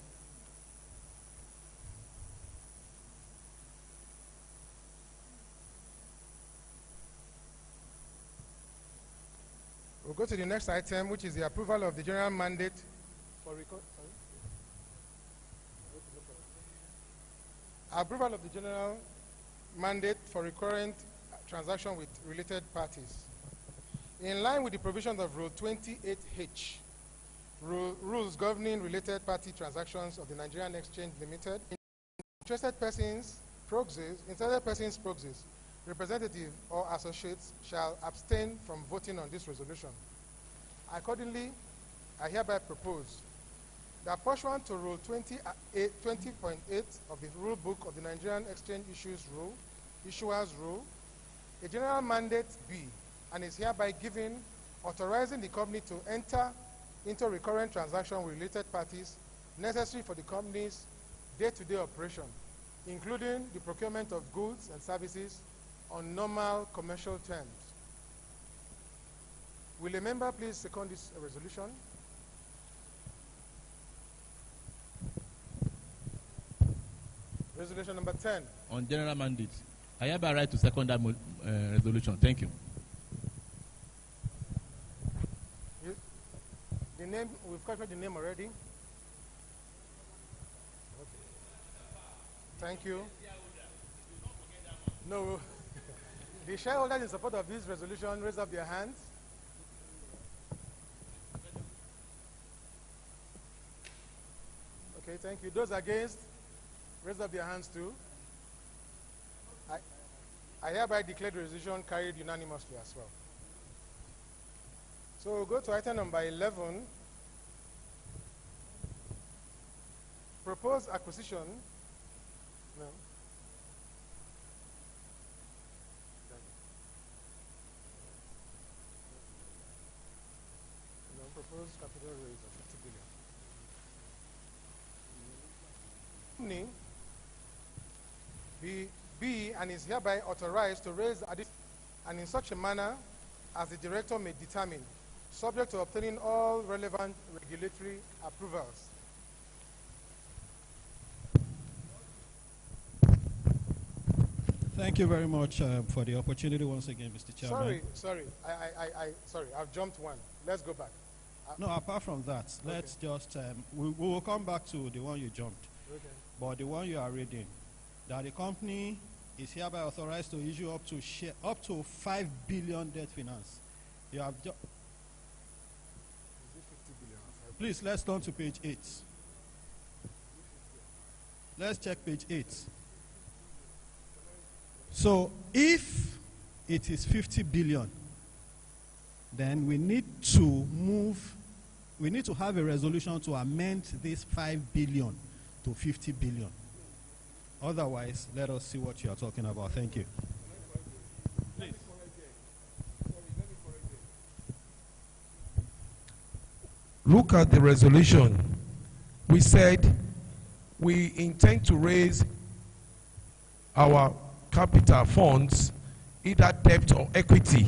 We'll go to the next item, which is the approval of the general mandate for approval of the general mandate for recurrent transaction with related parties. In line with the provisions of Rule 28H, rules governing related party transactions of the Nigerian Exchange Limited, interested persons, proxies, representatives, or associates shall abstain from voting on this resolution. Accordingly, I hereby propose that pursuant to Rule 20.8 of the Rule Book of the Nigerian Exchange Issuers Rule, a general mandate be and is hereby given authorizing the company to enter into recurrent transaction with related parties necessary for the company's day-to-day operation, including the procurement of goods and services on normal commercial terms. Will a member please second this resolution? Resolution number 10. On general mandate. I have a right to second that resolution. Thank you. The name, we've captured the name already. Okay. Thank you. No. The shareholders in support of this resolution raise up their hands. Okay, thank you. Those against, raise up their hands too. I hereby declare the resolution carried unanimously as well. So we'll go to item number 11. Proposed acquisition. No. No, proposed capital raise of 50 billion. Be and is hereby authorized to raise and in such a manner as the director may determine, subject to obtaining all relevant regulatory approvals. Thank you very much for the opportunity once again, Mr. Chairman. Sorry, I've jumped one. Let's go back. No, apart from that, let's just, we will come back to the one you jumped. Okay. But the one you are reading, that the company is hereby authorized to issue up to 5 billion debt finance. You have please, let's turn to page 8. Let's check page 8. So if it is 50 billion, then we need to have a resolution to amend this 5 billion to 50 billion. Otherwise, let us see what you are talking about. Thank you. Please. Look at the resolution. We said we intend to raise our capital funds, either debt or equity,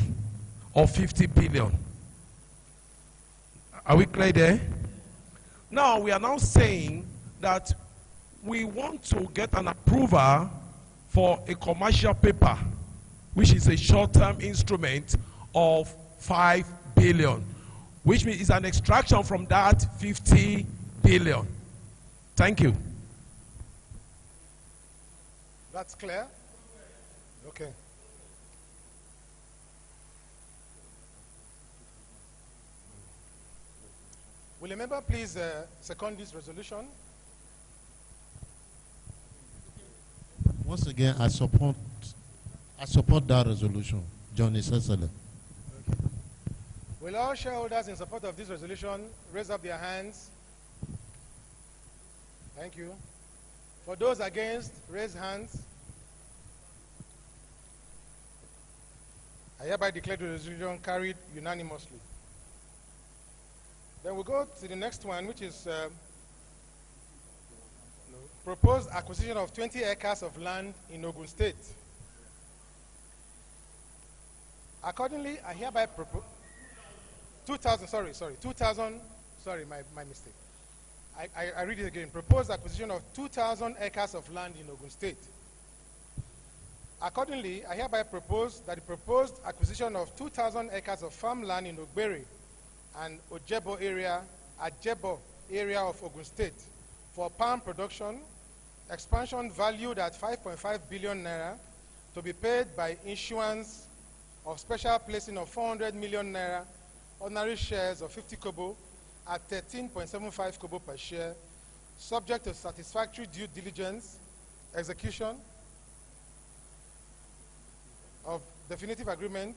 of 50 billion. Are we clear there? Now, we are now saying that we want to get an approval for a commercial paper, which is a short-term instrument of 5 billion, which means it's an extraction from that 50 billion. Thank you. That's clear? Okay. Will a member please second this resolution? Once again, I support that resolution. John Isesele. Okay. Will all shareholders in support of this resolution raise up their hands? Thank you. For those against, raise hands. I hereby declare the resolution carried unanimously. Then we'll go to the next one, which is proposed acquisition of 20 acres of land in Ogun State. Accordingly, I hereby propose 2,000, sorry, my mistake. I read it again. Proposed acquisition of 2,000 acres of land in Ogun State. Accordingly, I hereby propose that the proposed acquisition of 2,000 acres of farmland in Ogbere and Ajebo area of Ogun State for palm production, expansion valued at 5.5 billion naira to be paid by issuance of special placing of 400 million naira ordinary shares of 50 kobo at 13.75 kobo per share, subject to satisfactory due diligence, execution of definitive agreement,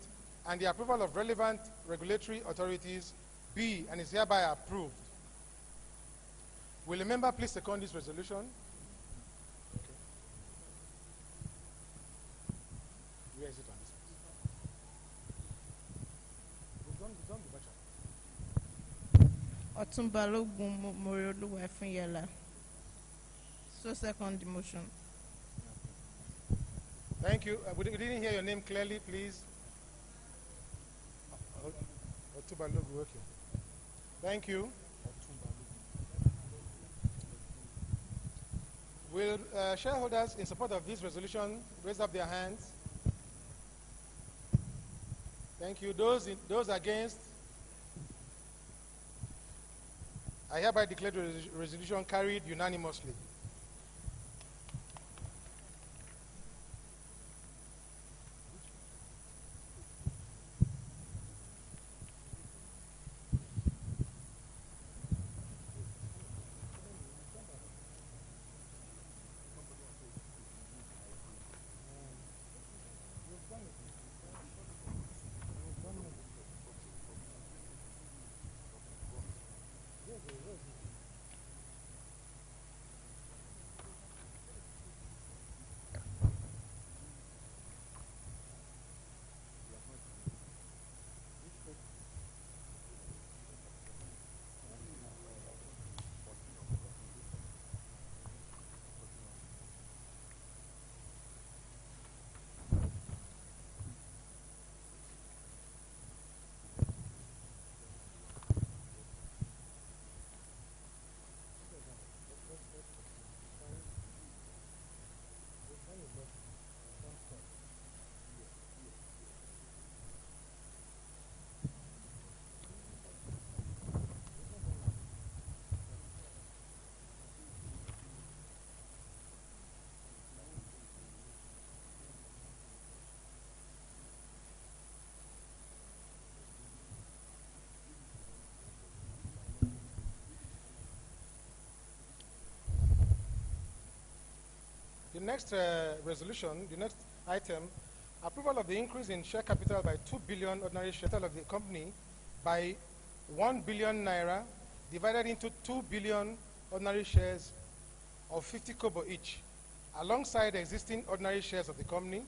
and the approval of relevant regulatory authorities be and is hereby approved. Will a member please second this resolution? Okay. Where is it on this one? Otumba Ogun Morioluwa Funyela. So second the motion. Thank you. We didn't hear your name clearly, please. Otumba Ogun, okay. Thank you. Will shareholders in support of this resolution raise up their hands? Thank you. Those against? I hereby declare the resolution carried unanimously. The next resolution, the next item, approval of the increase in share capital by 2 billion ordinary shares of the company by 1 billion naira divided into 2 billion ordinary shares of 50 kobo each, alongside existing ordinary shares of the company,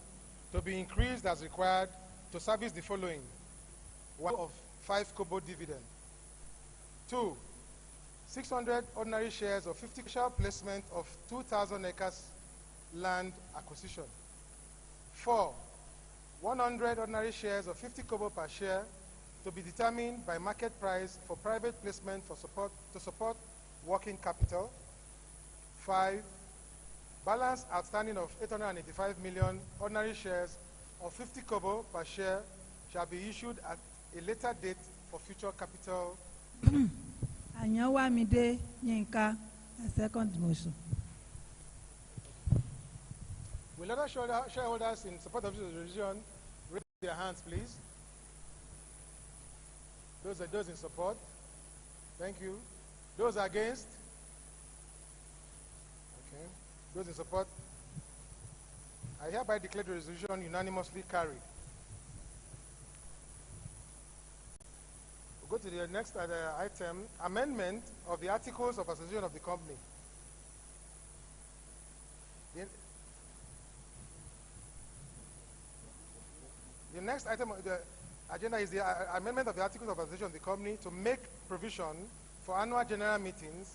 to be increased as required to service the following: 1 of 5 kobo dividend, 2, 600 ordinary shares of 50 special placement of 2,000 acres land acquisition, 4, 100 ordinary shares of 50 kobo per share to be determined by market price for private placement to support working capital, 5, balance outstanding of 885 million ordinary shares of 50 kobo per share shall be issued at a later date for future capital. Anyawamide Yinka, a second motion. Will other shareholders in support of this resolution raise their hands, please? Those in support. Thank you. Those against? Okay. Those in support? I hereby declare the resolution unanimously carried. We'll go to the next item, amendment of the Articles of Association of the company. The next item on the agenda is the amendment of the Articles of Association of the company to make provision for annual general meetings,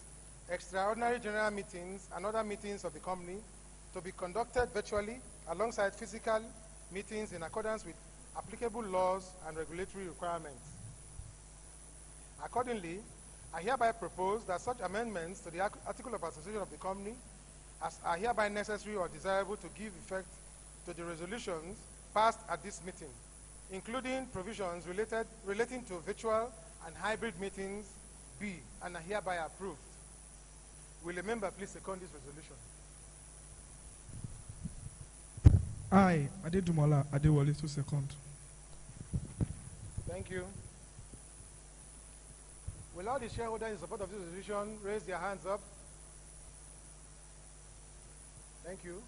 extraordinary general meetings, and other meetings of the company to be conducted virtually alongside physical meetings in accordance with applicable laws and regulatory requirements. Accordingly, I hereby propose that such amendments to the Article of Association of the company as are hereby necessary or desirable to give effect to the resolutions passed at this meeting, including provisions relating to virtual and hybrid meetings, be and are hereby approved. Will a member please second this resolution? I, Adedumola Adewale, to second. Thank you. Will all the shareholders in support of this resolution raise their hands up? Thank you.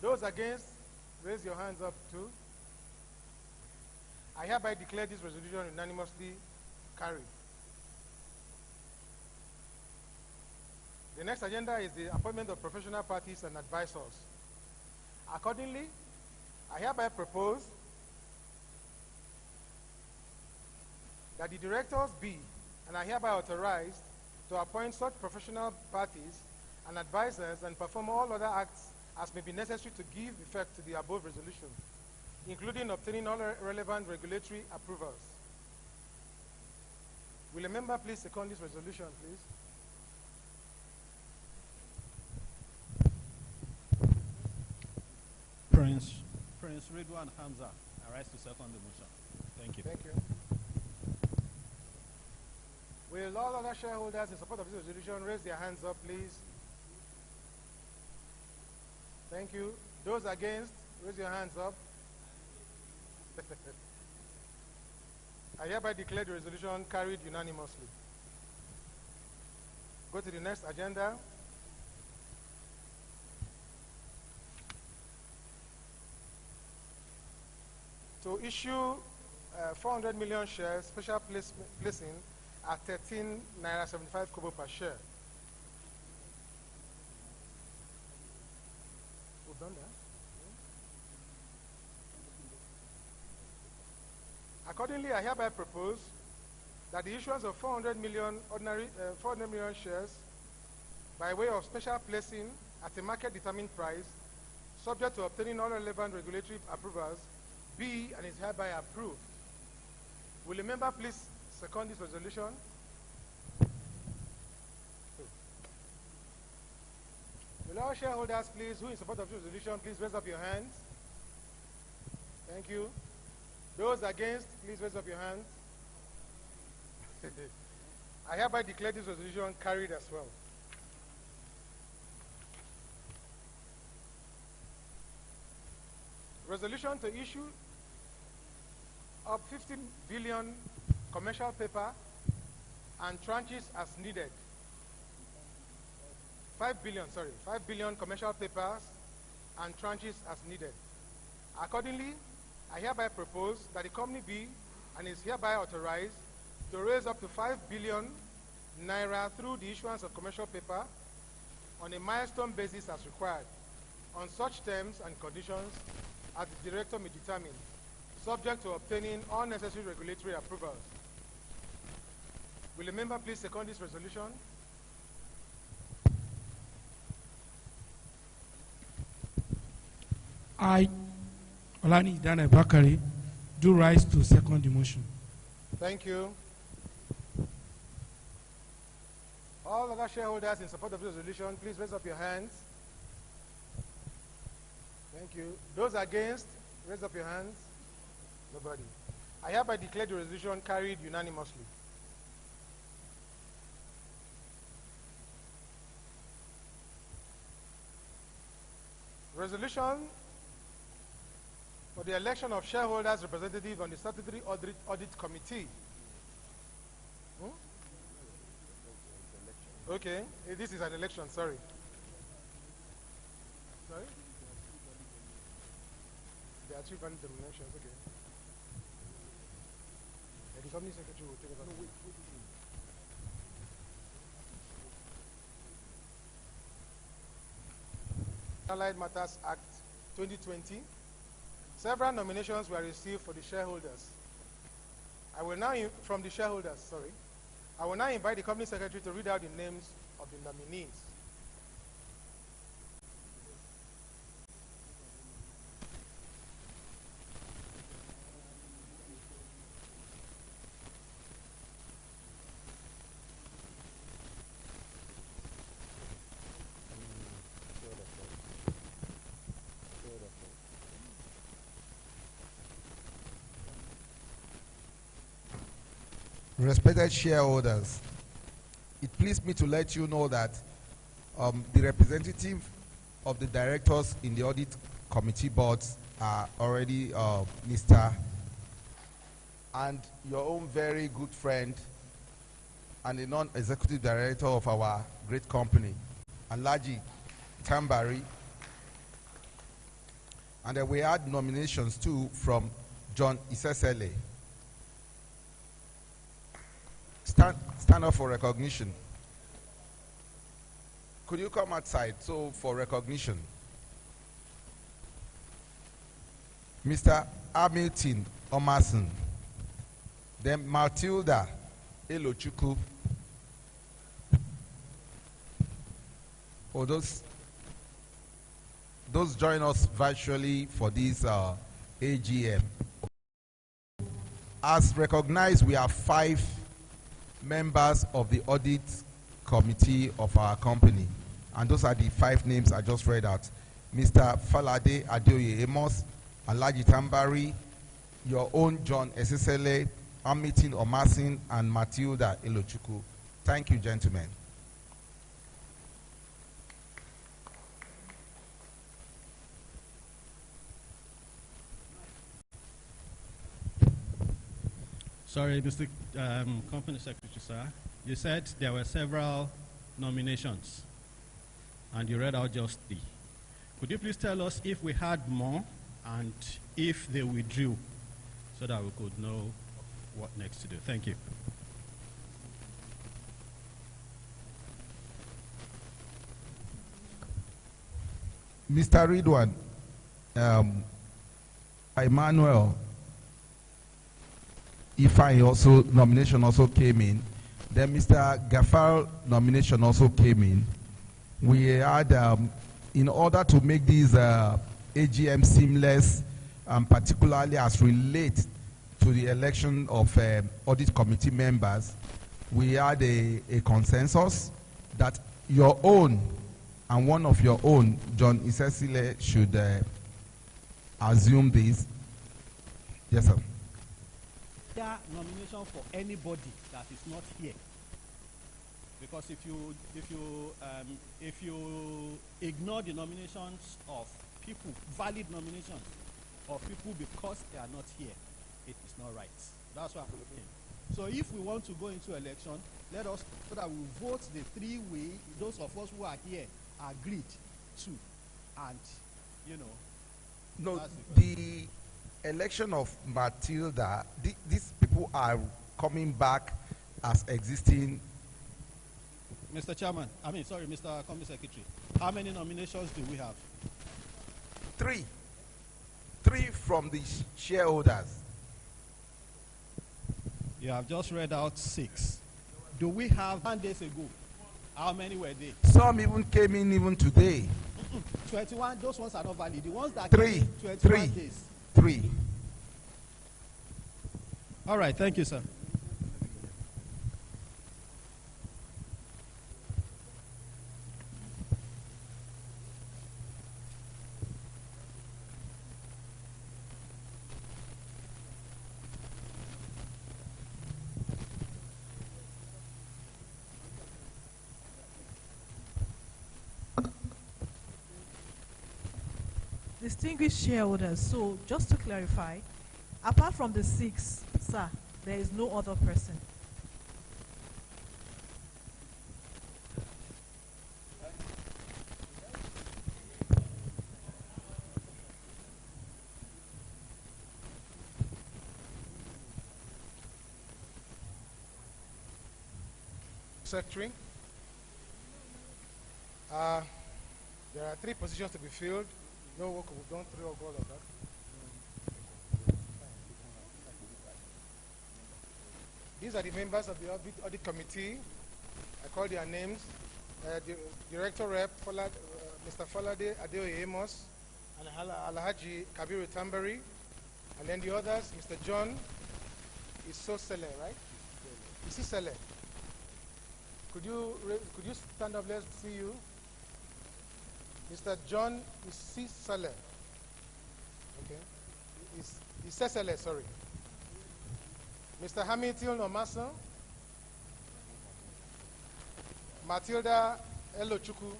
Those against, raise your hands up too. I hereby declare this resolution unanimously carried. The next agenda is the appointment of professional parties and advisors. Accordingly, I hereby propose that the directors be and are hereby authorized to appoint such professional parties and advisors and perform all other acts as may be necessary to give effect to the above resolution, including obtaining all relevant regulatory approvals. Will a member please second this resolution, please? Prince Ridwan Hamza, I rise to second the motion. Thank you. Thank you. Will all other shareholders in support of this resolution raise their hands up, please? Thank you. Those against, raise your hands up. I hereby declare the resolution carried unanimously. Go to the next agenda. To issue 400 million shares, special placing at 13 naira 75 kobo per share. We've done that. Accordingly, I hereby propose that the issuance of 400 million shares by way of special placing at a market-determined price, subject to obtaining all relevant regulatory approvals, be and is hereby approved. Will a member please second this resolution? Will all shareholders please, who in support of this resolution, please raise up your hands. Thank you. Those against, please raise up your hands. I hereby declare this resolution carried as well. Resolution to issue up 15 billion commercial paper and tranches as needed. 5 billion commercial papers and tranches as needed. Accordingly, I hereby propose that the company be and is hereby authorized to raise up to 5 billion naira through the issuance of commercial paper on a milestone basis as required, on such terms and conditions as the director may determine, subject to obtaining all necessary regulatory approvals. Will a member please second this resolution? I, Olani Dana Bakari, do rise to second the motion. Thank you. All other shareholders in support of this resolution, please raise up your hands. Thank you. Those against, raise up your hands. Nobody. I hereby declare the resolution carried unanimously. Resolution for the election of shareholders representative on the statutory audit committee. Okay, this is an election, sorry. Sorry? There are two valid nominations, okay. The company secretary will take over. No, wait. Allied Matters Act 2020. Several nominations were received for the shareholders. I will now invite the company secretary to read out the names of the nominees. Respected shareholders, it pleased me to let you know that the representative of the directors in the audit committee boards are already Mr. and your own very good friend and the non-executive director of our great company, Alaji Tambari. And then we had nominations too from John Isesele. Stand up for recognition. Could you come outside for recognition? Mr. Hamilton Omason. Then Matilda Elochukwu. Oh, those join us virtually for this AGM. As recognized, we have 5 members of the audit committee of our company, and those are the 5 names I just read out. Mr. Falade Adeoye Amos, Alaji Tambari, your own John Esesele, Hamilton Omasin, and Matilda Elochukwu. Thank you, gentlemen. Sorry, Mr. Company Secretary, sir. You said there were several nominations, and you read out just 3. Could you please tell us if we had more and if they withdrew, so that we could know what next to do? Thank you. Mr. Ridwan, Emmanuel Ifeanyi nomination also came in. Then Mr. Gafar nomination also came in. We had, in order to make these AGM seamless, particularly as relate to the election of audit committee members, we had a consensus that your own and one of your own, John Isesile, should assume this. Yes, sir. Nomination for anybody that is not here, because if you ignore the nominations of people, valid nominations of people because they are not here, it is not right. That's why I'm looking. So if we want to go into election, let us, so that we vote the 3 way those of us who are here agreed to, and no, the election of Matilda, these people are coming back as existing. Mr. Chairman, Mr. Company Secretary, how many nominations do we have? 3 from the shareholders. You have just read out 6. Do we have 1 days ago? How many were they? Some even came in even today. 21, those ones are not valid. The ones that 3, came in 21 days. 3. All right, thank you, sir. Distinguished shareholders, so just to clarify, apart from the 6, sir, there is no other person. Secretary. There are 3 positions to be filled. No work, we've done 3 of all of that. These are the members of the audit committee. I call their names. Director Rep, Mr. Falade Adeoye Amos, and Alhaji Kabiru Tambari. And then the others, Mr. John Isosele, right? Isisele. Could you stand up? Let's see you. Mr. John Isisele. Okay. Isesele, sorry. Mr. Hamilton Omaso. Matilda Elochukwu.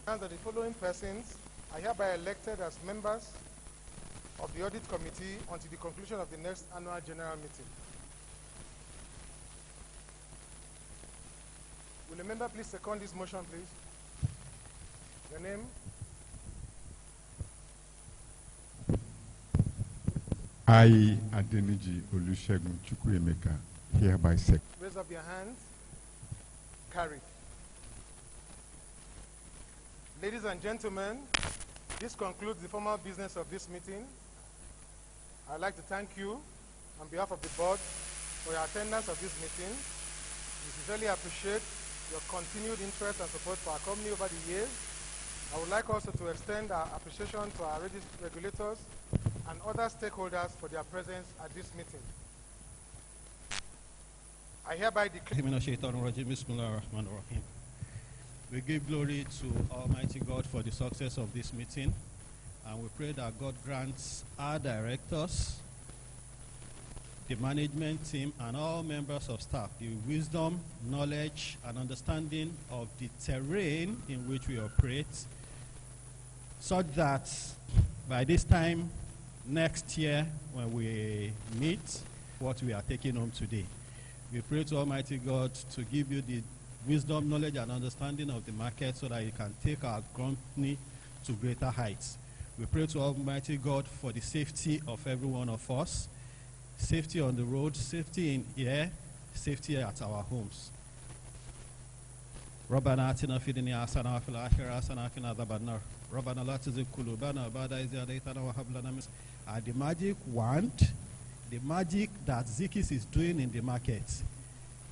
And that the following persons are hereby elected as members of the audit committee until the conclusion of the next annual general meeting. Will the member please second this motion, please? Your name? I, Adeniji Olusegun Chukwuemeka, hereby second. Raise up your hands. Carried. Ladies and gentlemen, this concludes the formal business of this meeting. I'd like to thank you on behalf of the board for your attendance of this meeting. We sincerely appreciate your continued interest and support for our company over the years. I would like also to extend our appreciation to our regulators and other stakeholders for their presence at this meeting. I hereby declare. We give glory to Almighty God for the success of this meeting, and we pray that God grants our directors, the management team, and all members of staff the wisdom, knowledge, and understanding of the terrain in which we operate, such that by this time next year when we meet, what we are taking home today. We pray to Almighty God to give you the wisdom, knowledge, and understanding of the market so that you can take our company to greater heights. We pray to Almighty God for the safety of every one of us, safety on the road, safety in air, safety at our homes. ربنا آتنا في الدنيا حسنة وفي الآخرة حسنة وقنا عذاب النار ربنا لا تزغ قلوبنا بعد إذ هديتنا وهب لنا من the magic wand, the magic that Zichis is doing in the market,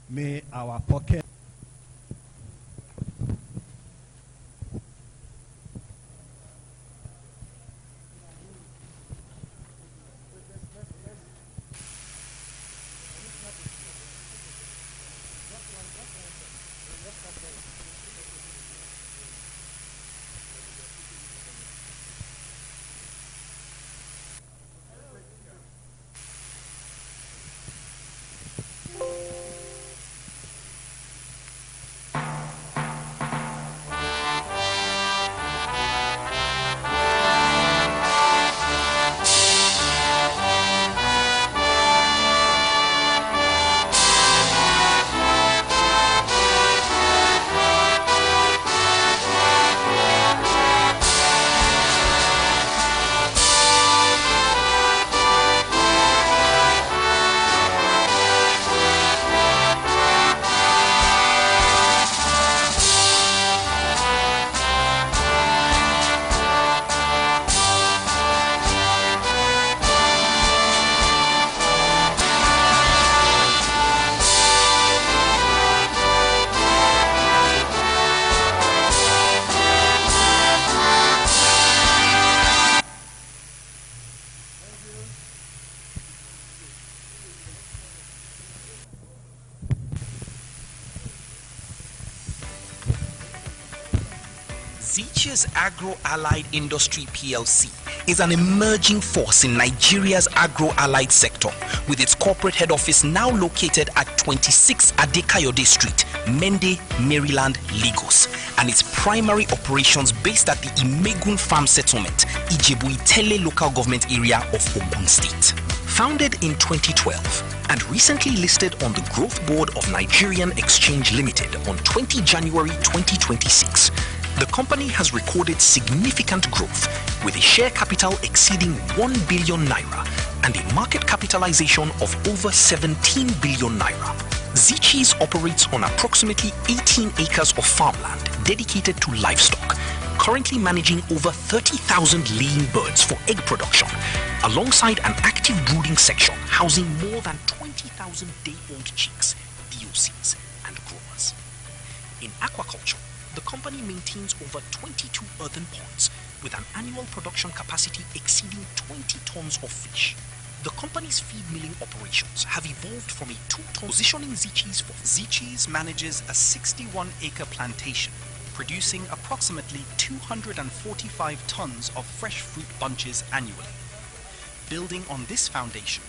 may our pocket Zichis Agro-Allied Industry PLC is an emerging force in Nigeria's agro-allied sector, with its corporate head office now located at 26 Adekayode Street, Mende, Maryland, Lagos, and its primary operations based at the Ogun Farm Settlement, Ijebu-Itele local government area of Ogun State. Founded in 2012 and recently listed on the Growth Board of Nigerian Exchange Limited on 20 January 2026, the company has recorded significant growth with a share capital exceeding 1 billion naira and a market capitalization of over 17 billion naira. Zichis operates on approximately 18 acres of farmland dedicated to livestock, currently managing over 30,000 laying birds for egg production, alongside an active brooding section housing more than 20,000 day-old chicks, DOCs, and growers. In aquaculture, the company maintains over 22 earthen ponds with an annual production capacity exceeding 20 tons of fish. The company's feed milling operations have evolved from a 2-ton positioning Zichis for. Zichis manages a 61-acre plantation, producing approximately 245 tons of fresh fruit bunches annually. Building on this foundation,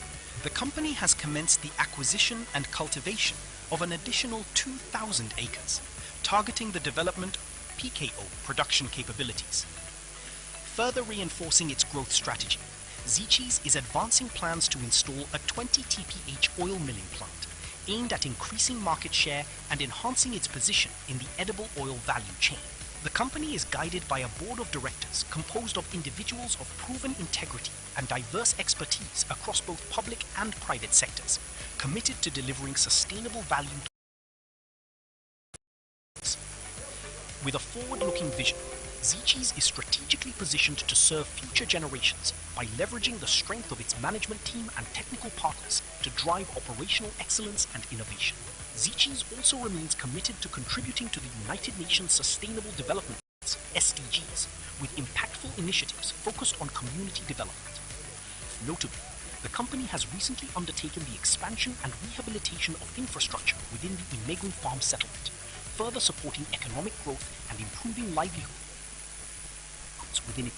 the company has commenced the acquisition and cultivation of an additional 2,000 acres, targeting the development of PKO production capabilities. Further reinforcing its growth strategy, Zichis is advancing plans to install a 20 TPH oil milling plant aimed at increasing market share and enhancing its position in the edible oil value chain. The company is guided by a board of directors composed of individuals of proven integrity and diverse expertise across both public and private sectors, committed to delivering sustainable value. With a forward-looking vision, Zichis is strategically positioned to serve future generations by leveraging the strength of its management team and technical partners to drive operational excellence and innovation. Zichis also remains committed to contributing to the United Nations Sustainable Development Goals, SDGs, with impactful initiatives focused on community development. Notably, the company has recently undertaken the expansion and rehabilitation of infrastructure within the Imegun farm settlement, further supporting economic growth and improving livelihoods within it.